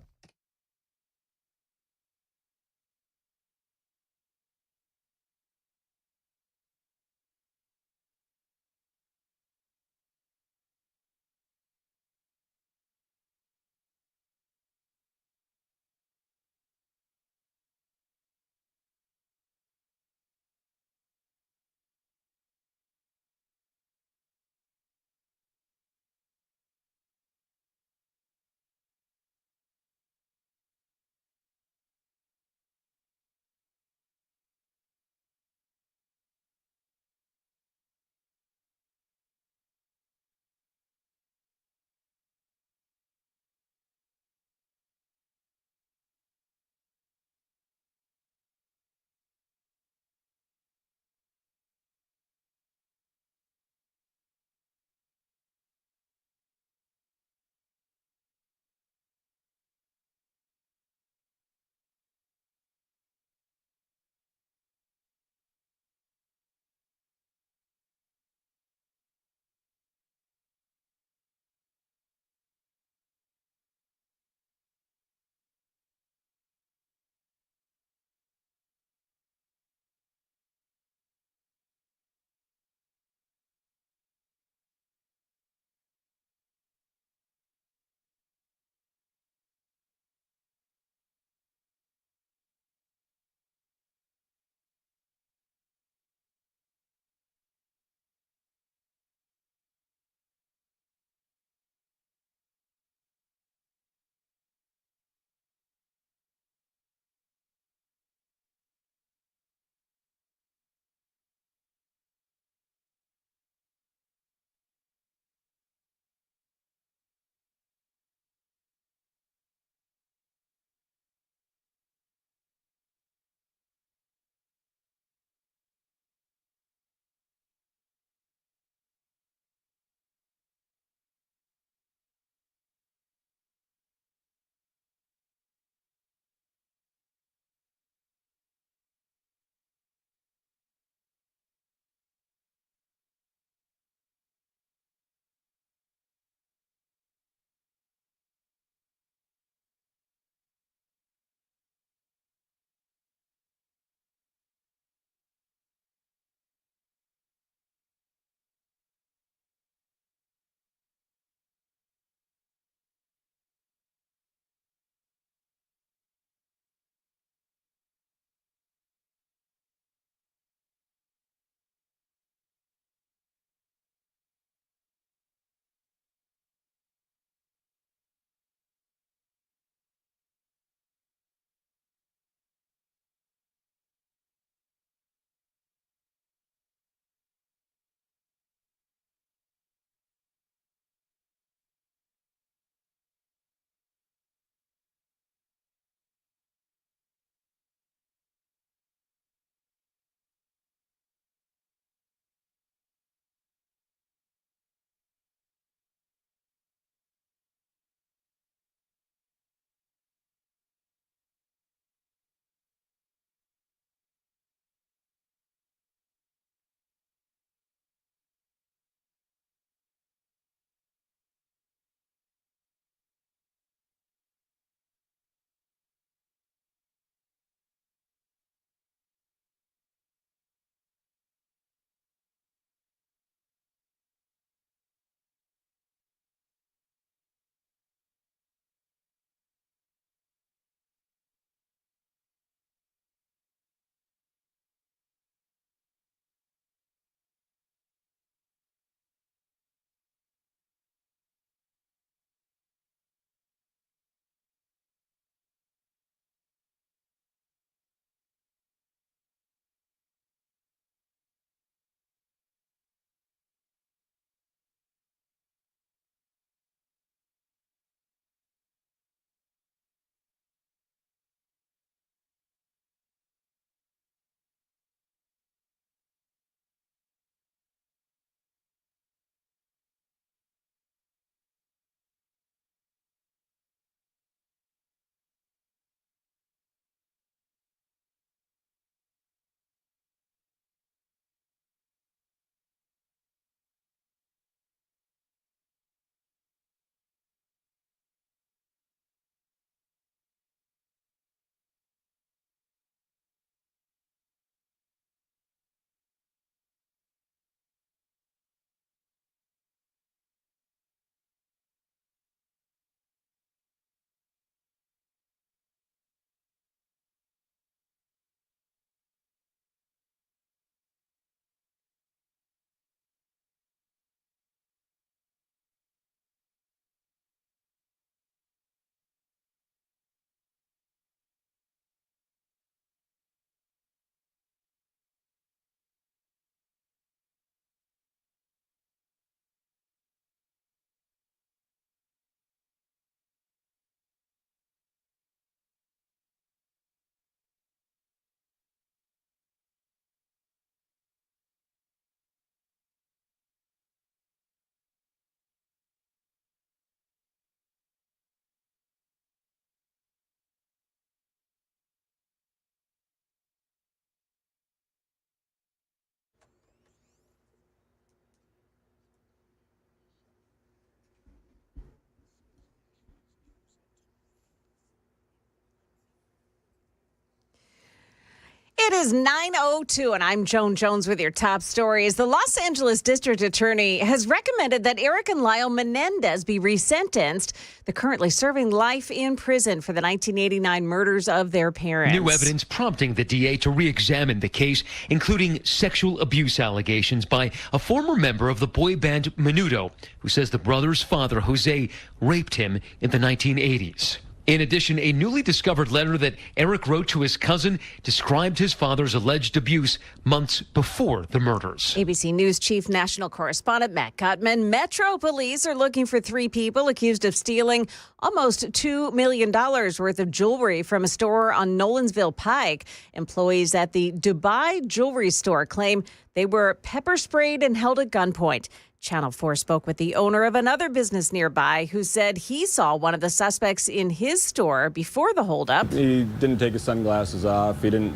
is 9:02, and I'm Joan Jones with your top stories. The Los Angeles District Attorney has recommended that Eric and Lyle Menendez be resentenced. They're currently serving life in prison for the 1989 murders of their parents. New evidence prompting the DA to re-examine the case, including sexual abuse allegations by a former member of the boy band Menudo, who says the brother's father, Jose, raped him in the 1980s. In addition, a newly discovered letter that Eric wrote to his cousin described his father's alleged abuse months before the murders. ABC News Chief National Correspondent Matt Gutman. Metro Police are looking for 3 people accused of stealing almost $2 million worth of jewelry from a store on Nolensville Pike. Employees at the Dubai jewelry store claim they were pepper sprayed and held at gunpoint. Channel 4 spoke with the owner of another business nearby who said he saw one of the suspects in his store before the holdup. He didn't take his sunglasses off. He didn't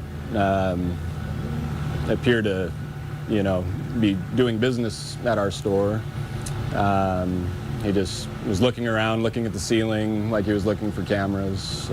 appear to, be doing business at our store. He just was looking around, looking at the ceiling like he was looking for cameras.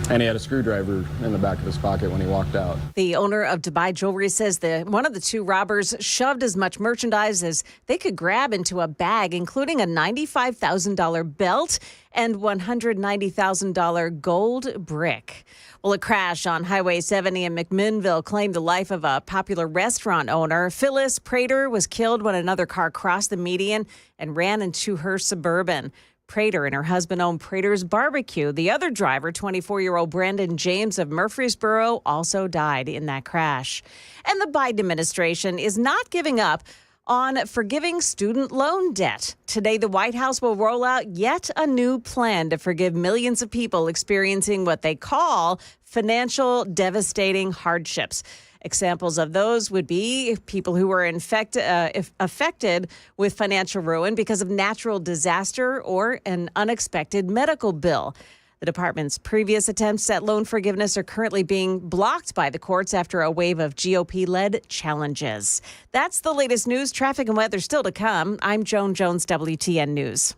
And he had a screwdriver in the back of his pocket when he walked out. The owner of Dubai Jewelry says one of the 2 robbers shoved as much merchandise as they could grab into a bag, including a $95,000 belt and $190,000 gold brick. Well, a crash on Highway 70 in McMinnville claimed the life of a popular restaurant owner. Phyllis Prater was killed when another car crossed the median and ran into her Suburban. Prater and her husband owned Prater's Barbecue. The other driver, 24-year-old Brandon James of Murfreesboro, also died in that crash. And the Biden administration is not giving up on forgiving student loan debt. Today, the White House will roll out yet a new plan to forgive millions of people experiencing what they call financial devastating hardships. Examples of those would be people who were affected with financial ruin because of natural disaster or an unexpected medical bill. The department's previous attempts at loan forgiveness are currently being blocked by the courts after a wave of GOP-led challenges. That's the latest news. Traffic and weather still to come. I'm Joan Jones, WTN News.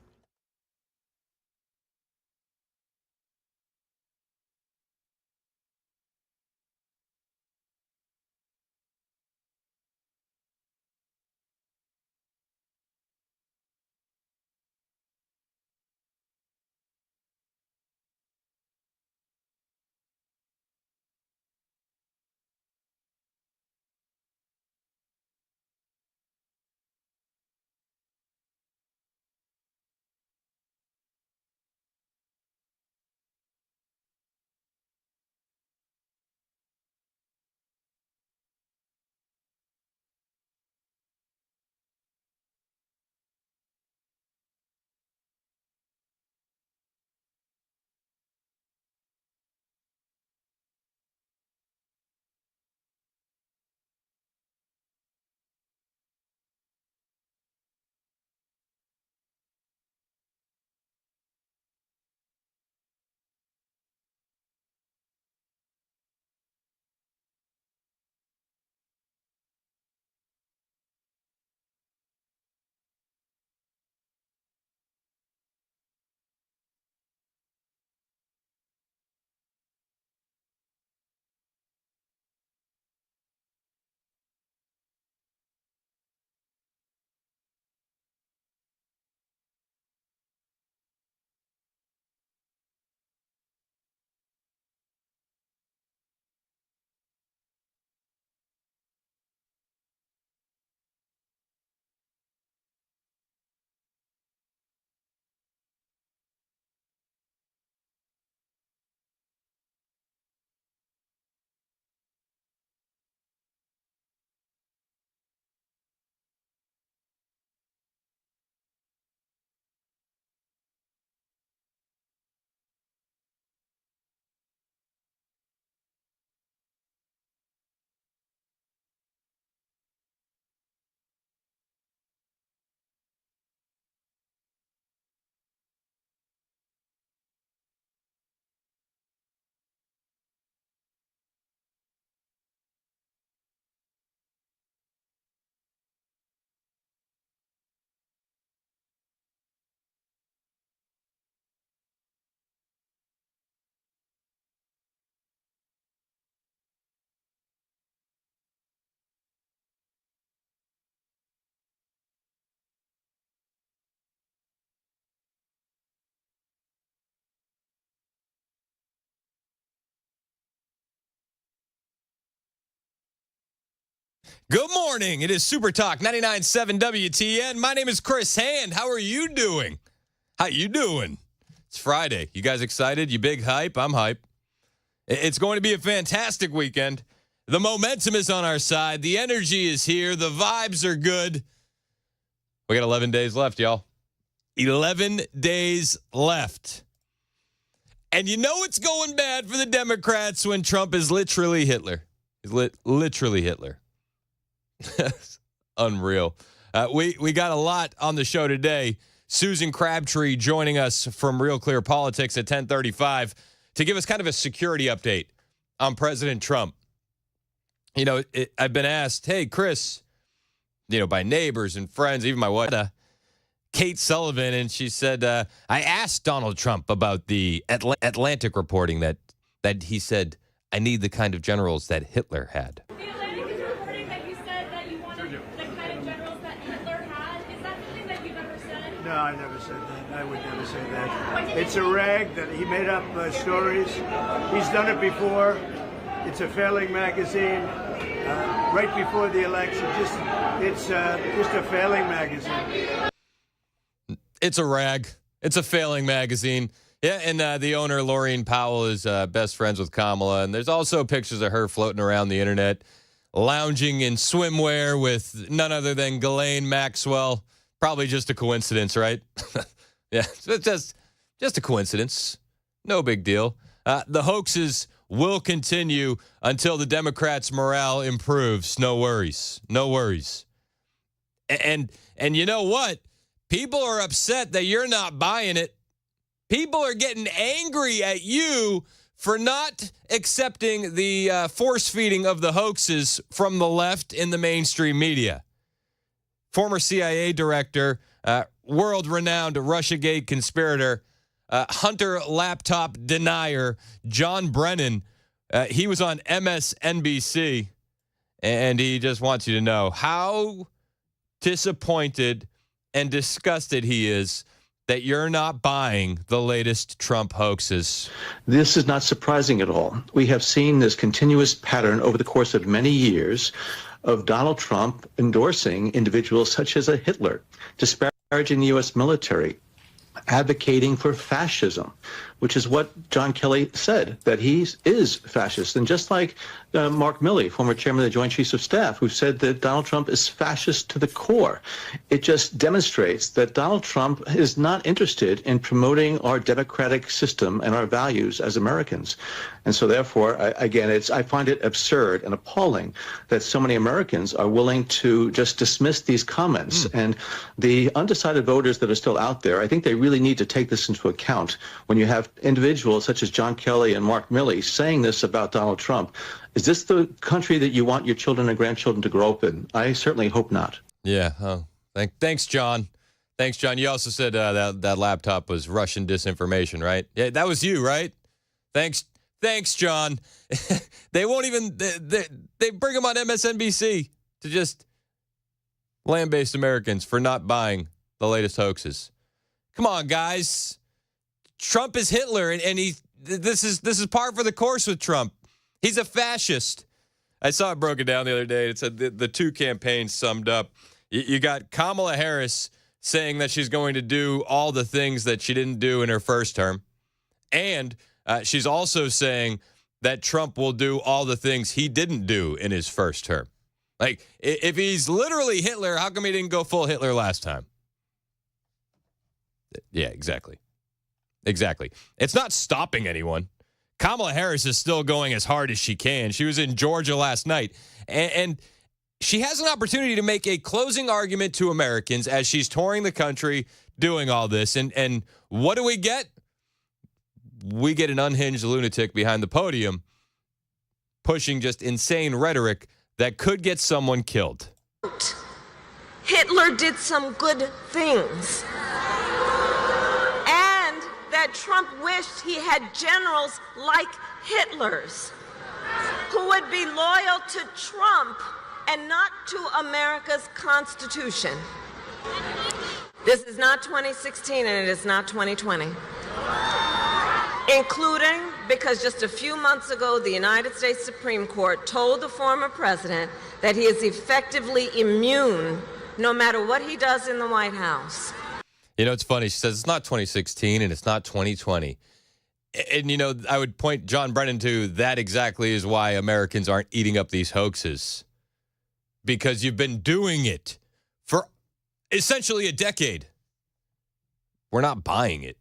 Good morning. It is Super Talk 99.7 WTN. My name is Chris Hand. How are you doing? How you doing? It's Friday. You guys excited? You big hype? I'm hype. It's going to be a fantastic weekend. The momentum is on our side. The energy is here. The vibes are good. We got 11 days left, y'all. 11 days left. And you know it's going bad for the Democrats when Trump is literally Hitler. He's literally Hitler. Unreal. We got a lot on the show today. Susan Crabtree joining us from Real Clear Politics at 10:35 to give us kind of a security update on President Trump. You know, I've been asked, hey, Chris, you know, by neighbors and friends, even my wife, Kate Sullivan, and she said, I asked Donald Trump about the Atlantic reporting that he said, I need the kind of generals that Hitler had. The Atlantic is reporting that you said that you wanted the kind of generals that Hitler had. Is that something that you've ever said? No, I never said that. I would never say that. It's a rag that he made up stories. He's done it before. It's a failing magazine. Right before the election, it's just a failing magazine. It's a rag. It's a failing magazine. Yeah, and the owner, Laureen Powell, is best friends with Kamala. And there's also pictures of her floating around the internet, lounging in swimwear with none other than Ghislaine Maxwell. Probably just a coincidence, right? Yeah, it's just a coincidence. No big deal. The hoaxes will continue until the Democrats' morale improves. No worries. No worries. And you know what? People are upset that you're not buying it. People are getting angry at you for not accepting the force feeding of the hoaxes from the left in the mainstream media. Former CIA director, world-renowned Russiagate conspirator, Hunter laptop denier, John Brennan, he was on MSNBC, and he just wants you to know how disappointed and disgusted he is that you're not buying the latest Trump hoaxes. This is not surprising at all. We have seen this continuous pattern over the course of many years of Donald Trump endorsing individuals such as a Hitler, disparaging the U.S. military, advocating for fascism, which is what John Kelly said, that he is fascist. And just like Mark Milley, former chairman of the Joint Chiefs of Staff, who said that Donald Trump is fascist to the core, it just demonstrates that Donald Trump is not interested in promoting our democratic system and our values as Americans. And so therefore, I find it absurd and appalling that so many Americans are willing to just dismiss these comments. And the undecided voters that are still out there, I think they really need to take this into account when you have individuals such as John Kelly and Mark Milley saying this about Donald Trump. Is this the country that you want your children and grandchildren to grow up in? I certainly hope not. Yeah. Oh, thanks, John. Thanks, John. You also said that laptop was Russian disinformation, right? Yeah, that was you, right? Thanks, John. They won't even they bring him on MSNBC to just land-based Americans for not buying the latest hoaxes. Come on, guys. Trump is Hitler, and this is par for the course with Trump. He's a fascist. I saw it broken down the other day. It said the two campaigns summed up. You got Kamala Harris saying that she's going to do all the things that she didn't do in her first term. And she's also saying that Trump will do all the things he didn't do in his first term. Like, if he's literally Hitler, how come he didn't go full Hitler last time? Yeah, exactly. It's not stopping anyone. Kamala Harris is still going as hard as she can. She was in Georgia last night, and she has an opportunity to make a closing argument to Americans as she's touring the country doing all this. And what do we get? We get an unhinged lunatic behind the podium pushing just insane rhetoric that could get someone killed. Hitler did some good things. And that Trump wished he had generals like Hitler's who would be loyal to Trump and not to America's Constitution. This is not 2016 and it is not 2020. including because just a few months ago, the United States Supreme Court told the former president that he is effectively immune no matter what he does in the White House. You know, it's funny. She says it's not 2016 and it's not 2020. And, you know, I would point John Brennan to that exactly is why Americans aren't eating up these hoaxes. Because you've been doing it for essentially a decade. We're not buying it.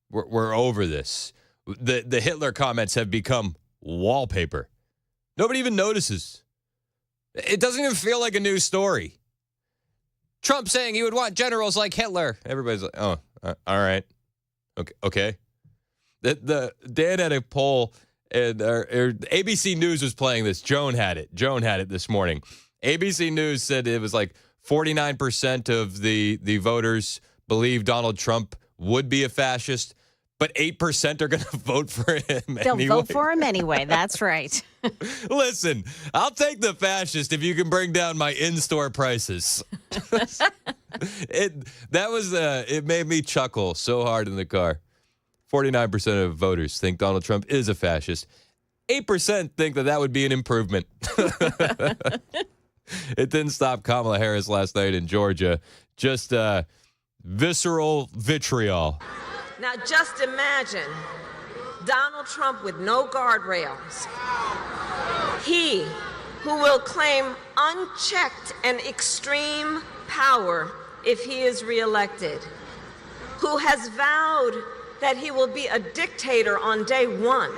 We're over this. The Hitler comments have become wallpaper. Nobody even notices. It doesn't even feel like a news story. Trump saying he would want generals like Hitler. Everybody's like, oh, all right. Okay. The Dan had a poll, and ABC News was playing this. Joan had it this morning. ABC News said it was like 49% of the voters believe Donald Trump would be a fascist, but 8% are going to vote for him They'll vote for him anyway. That's right. Listen, I'll take the fascist if you can bring down my in-store prices. It made me chuckle so hard in the car. 49% of voters think Donald Trump is a fascist. 8% think that would be an improvement. It didn't stop Kamala Harris last night in Georgia. Just visceral vitriol. Now just imagine Donald Trump with no guardrails. He who will claim unchecked and extreme power if he is reelected, who has vowed that he will be a dictator on day one,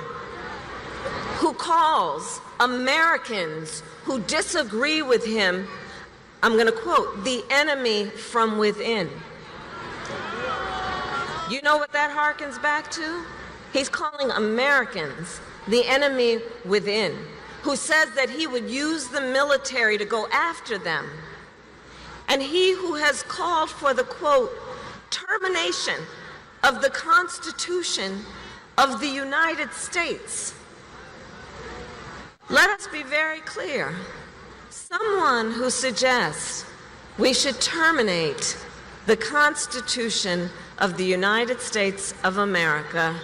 who calls Americans who disagree with him, I'm going to quote, the enemy from within. You know what that harkens back to? He's calling Americans the enemy within, who says that he would use the military to go after them. And he who has called for the, quote, termination of the Constitution of the United States. Let us be very clear. Someone who suggests we should terminate the Constitution of the United States of America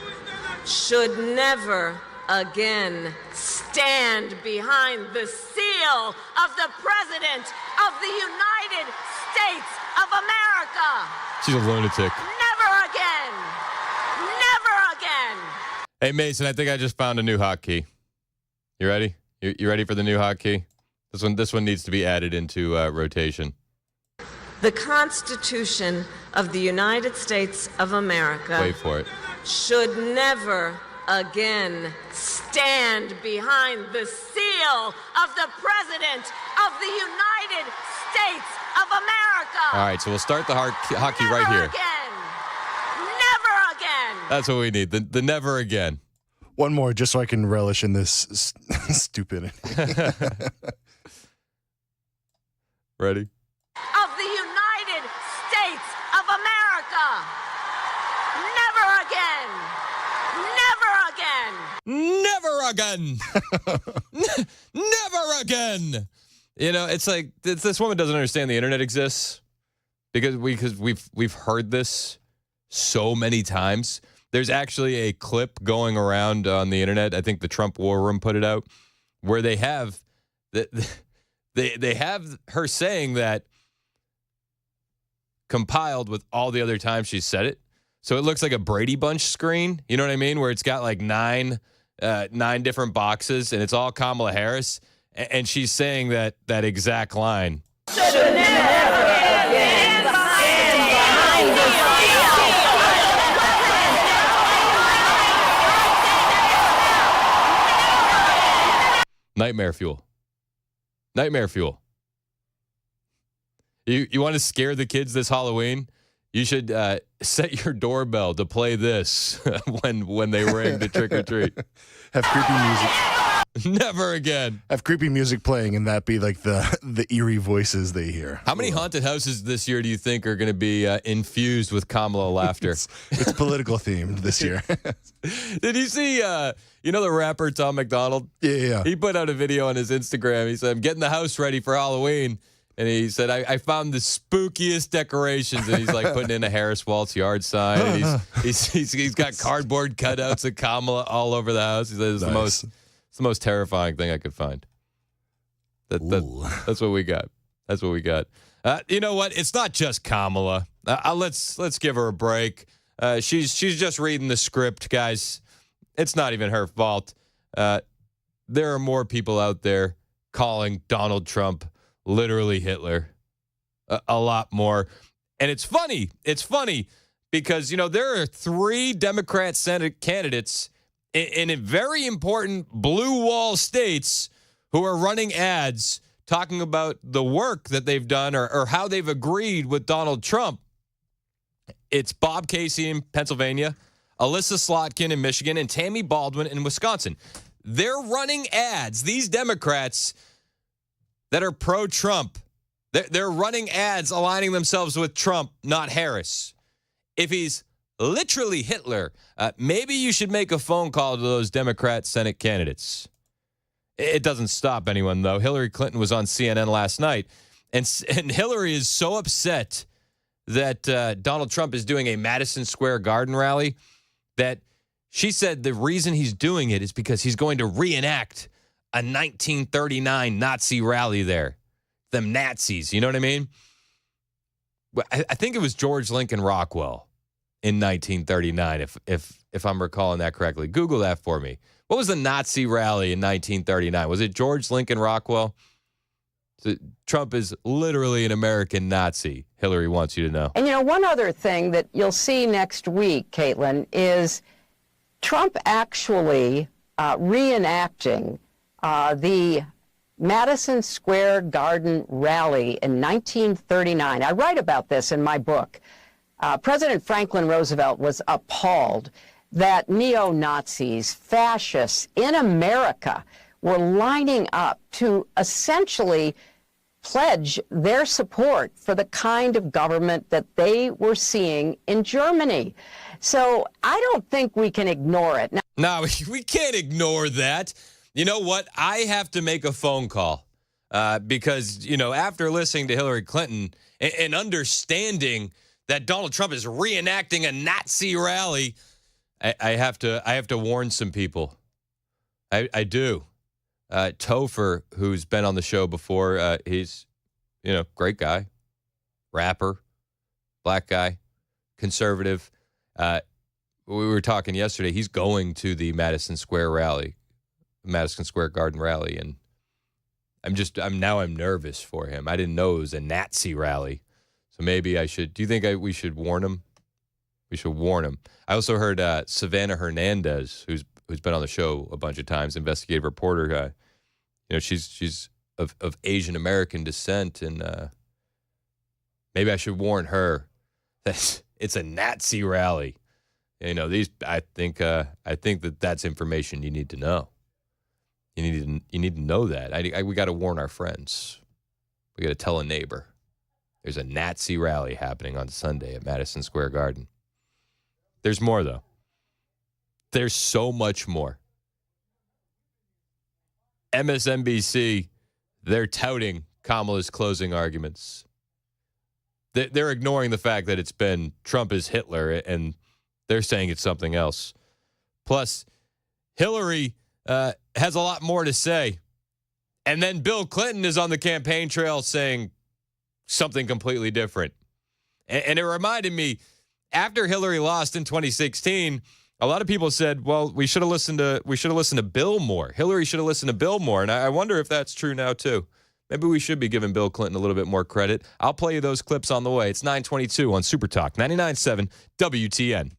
should never again stand behind the seal of the President of the United States of America. She's a lunatic. Never again. Never again. Hey, Mason, I think I just found a new hotkey. You ready? You ready for the new hotkey? This one needs to be added into rotation. The Constitution of the United States of America. Wait for it. Should never again stand behind the seal of the President of the United States of America. All right, so we'll start the hockey right here. Again. Never again. That's what we need. The never again. One more, just so I can relish in this stupidity. Ready? Of the United States of America. Never again. Never again. Never again. You know, it's like this woman doesn't understand the internet exists because we've heard this so many times. There's actually a clip going around on the internet. I think the Trump War Room put it out, where they have they have her saying that compiled with all the other times she said it. So it looks like a Brady Bunch screen. You know what I mean? Where it's got like nine different boxes, and it's all Kamala Harris, and she's saying that exact line. Should never again stand behind the seal. Nightmare fuel. Nightmare fuel. You want to scare the kids this Halloween? You should set your doorbell to play this when they ring to trick or treat. Have creepy music. Never again. Have creepy music playing, and that be like the eerie voices they hear. How many haunted houses this year do you think are going to be infused with Kamala laughter? It's political themed this year. Did you see, the rapper Tom McDonald? Yeah. He put out a video on his Instagram. He said, I'm getting the house ready for Halloween. And he said, I found the spookiest decorations. And he's like putting in a Harris Waltz yard sign. And he's got cardboard cutouts of Kamala all over the house. He says it's the most terrifying thing I could find. That's what we got. That's what we got. You know what? It's not just Kamala. Let's give her a break. She's just reading the script, guys. It's not even her fault. There are more people out there calling Donald Trump literally Hitler. A lot more. And it's funny. It's funny because, there are 3 Democrat Senate candidates in very important blue wall states who are running ads talking about the work that they've done or how they've agreed with Donald Trump. It's Bob Casey in Pennsylvania, Alyssa Slotkin in Michigan, and Tammy Baldwin in Wisconsin. They're running ads, these Democrats that are pro-Trump. They're running ads aligning themselves with Trump, not Harris. If he's literally Hitler, maybe you should make a phone call to those Democrat Senate candidates. It doesn't stop anyone, though. Hillary Clinton was on CNN last night, and Hillary is so upset that Donald Trump is doing a Madison Square Garden rally that she said the reason he's doing it is because he's going to reenact a 1939 Nazi rally there. Them Nazis, you know what I mean? I think it was George Lincoln Rockwell in 1939, if I'm recalling that correctly. Google that for me. What was the Nazi rally in 1939? Was it George Lincoln Rockwell? Trump is literally an American Nazi, Hillary wants you to know. And, one other thing that you'll see next week, Caitlin, is Trump actually reenacting the Madison Square Garden rally in 1939. I write about this in my book. President Franklin Roosevelt was appalled that neo-Nazis, fascists in America were lining up to essentially pledge their support for the kind of government that they were seeing in Germany. So I don't think we can ignore it. No, we can't ignore that. You know what? I have to make a phone call because, after listening to Hillary Clinton and understanding that Donald Trump is reenacting a Nazi rally, I have to warn some people. I do. Topher, who's been on the show before, he's, great guy, rapper, black guy, conservative. We were talking yesterday. He's going to the Madison Square Garden rally, and I'm nervous for him. I didn't know it was a Nazi rally, so maybe I should. Do you think we should warn him? We should warn him. I also heard Savannah Hernandez, who's been on the show a bunch of times, investigative reporter. She's of Asian American descent, and maybe I should warn her that it's a Nazi rally. I think that's information you need to know. You need to know that. We got to warn our friends. We got to tell a neighbor. There's a Nazi rally happening on Sunday at Madison Square Garden. There's more, though. There's so much more. MSNBC, they're touting Kamala's closing arguments. They're ignoring the fact that it's been Trump is Hitler, and they're saying it's something else. Plus, Hillary has a lot more to say. And then Bill Clinton is on the campaign trail saying something completely different. And it reminded me, after Hillary lost in 2016, a lot of people said, well, we should have listened to Bill more. Hillary should have listened to Bill more. And I wonder if that's true now, too. Maybe we should be giving Bill Clinton a little bit more credit. I'll play you those clips on the way. It's 9:22 on Super Talk 99.7 WTN.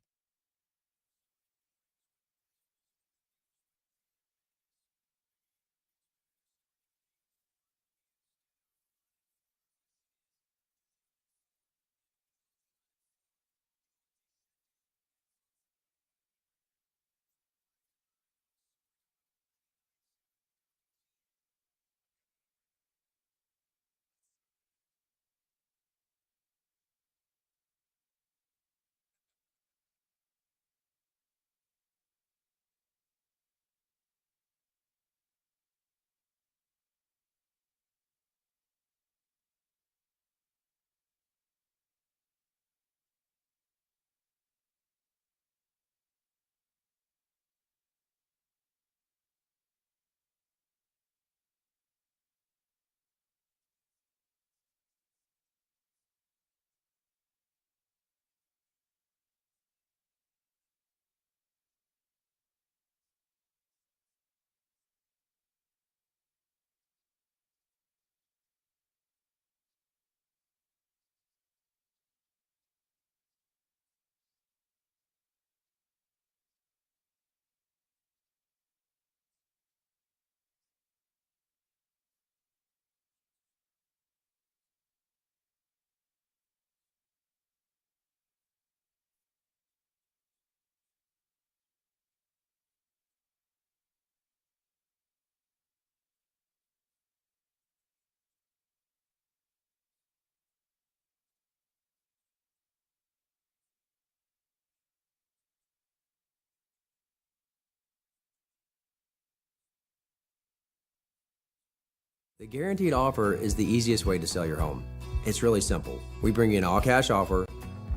The guaranteed offer is the easiest way to sell your home. It's really simple. We bring you an all-cash offer.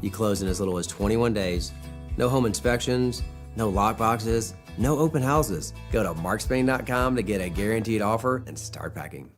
You close in as little as 21 days. No home inspections, no lockboxes, no open houses. Go to markspain.com to get a guaranteed offer and start packing.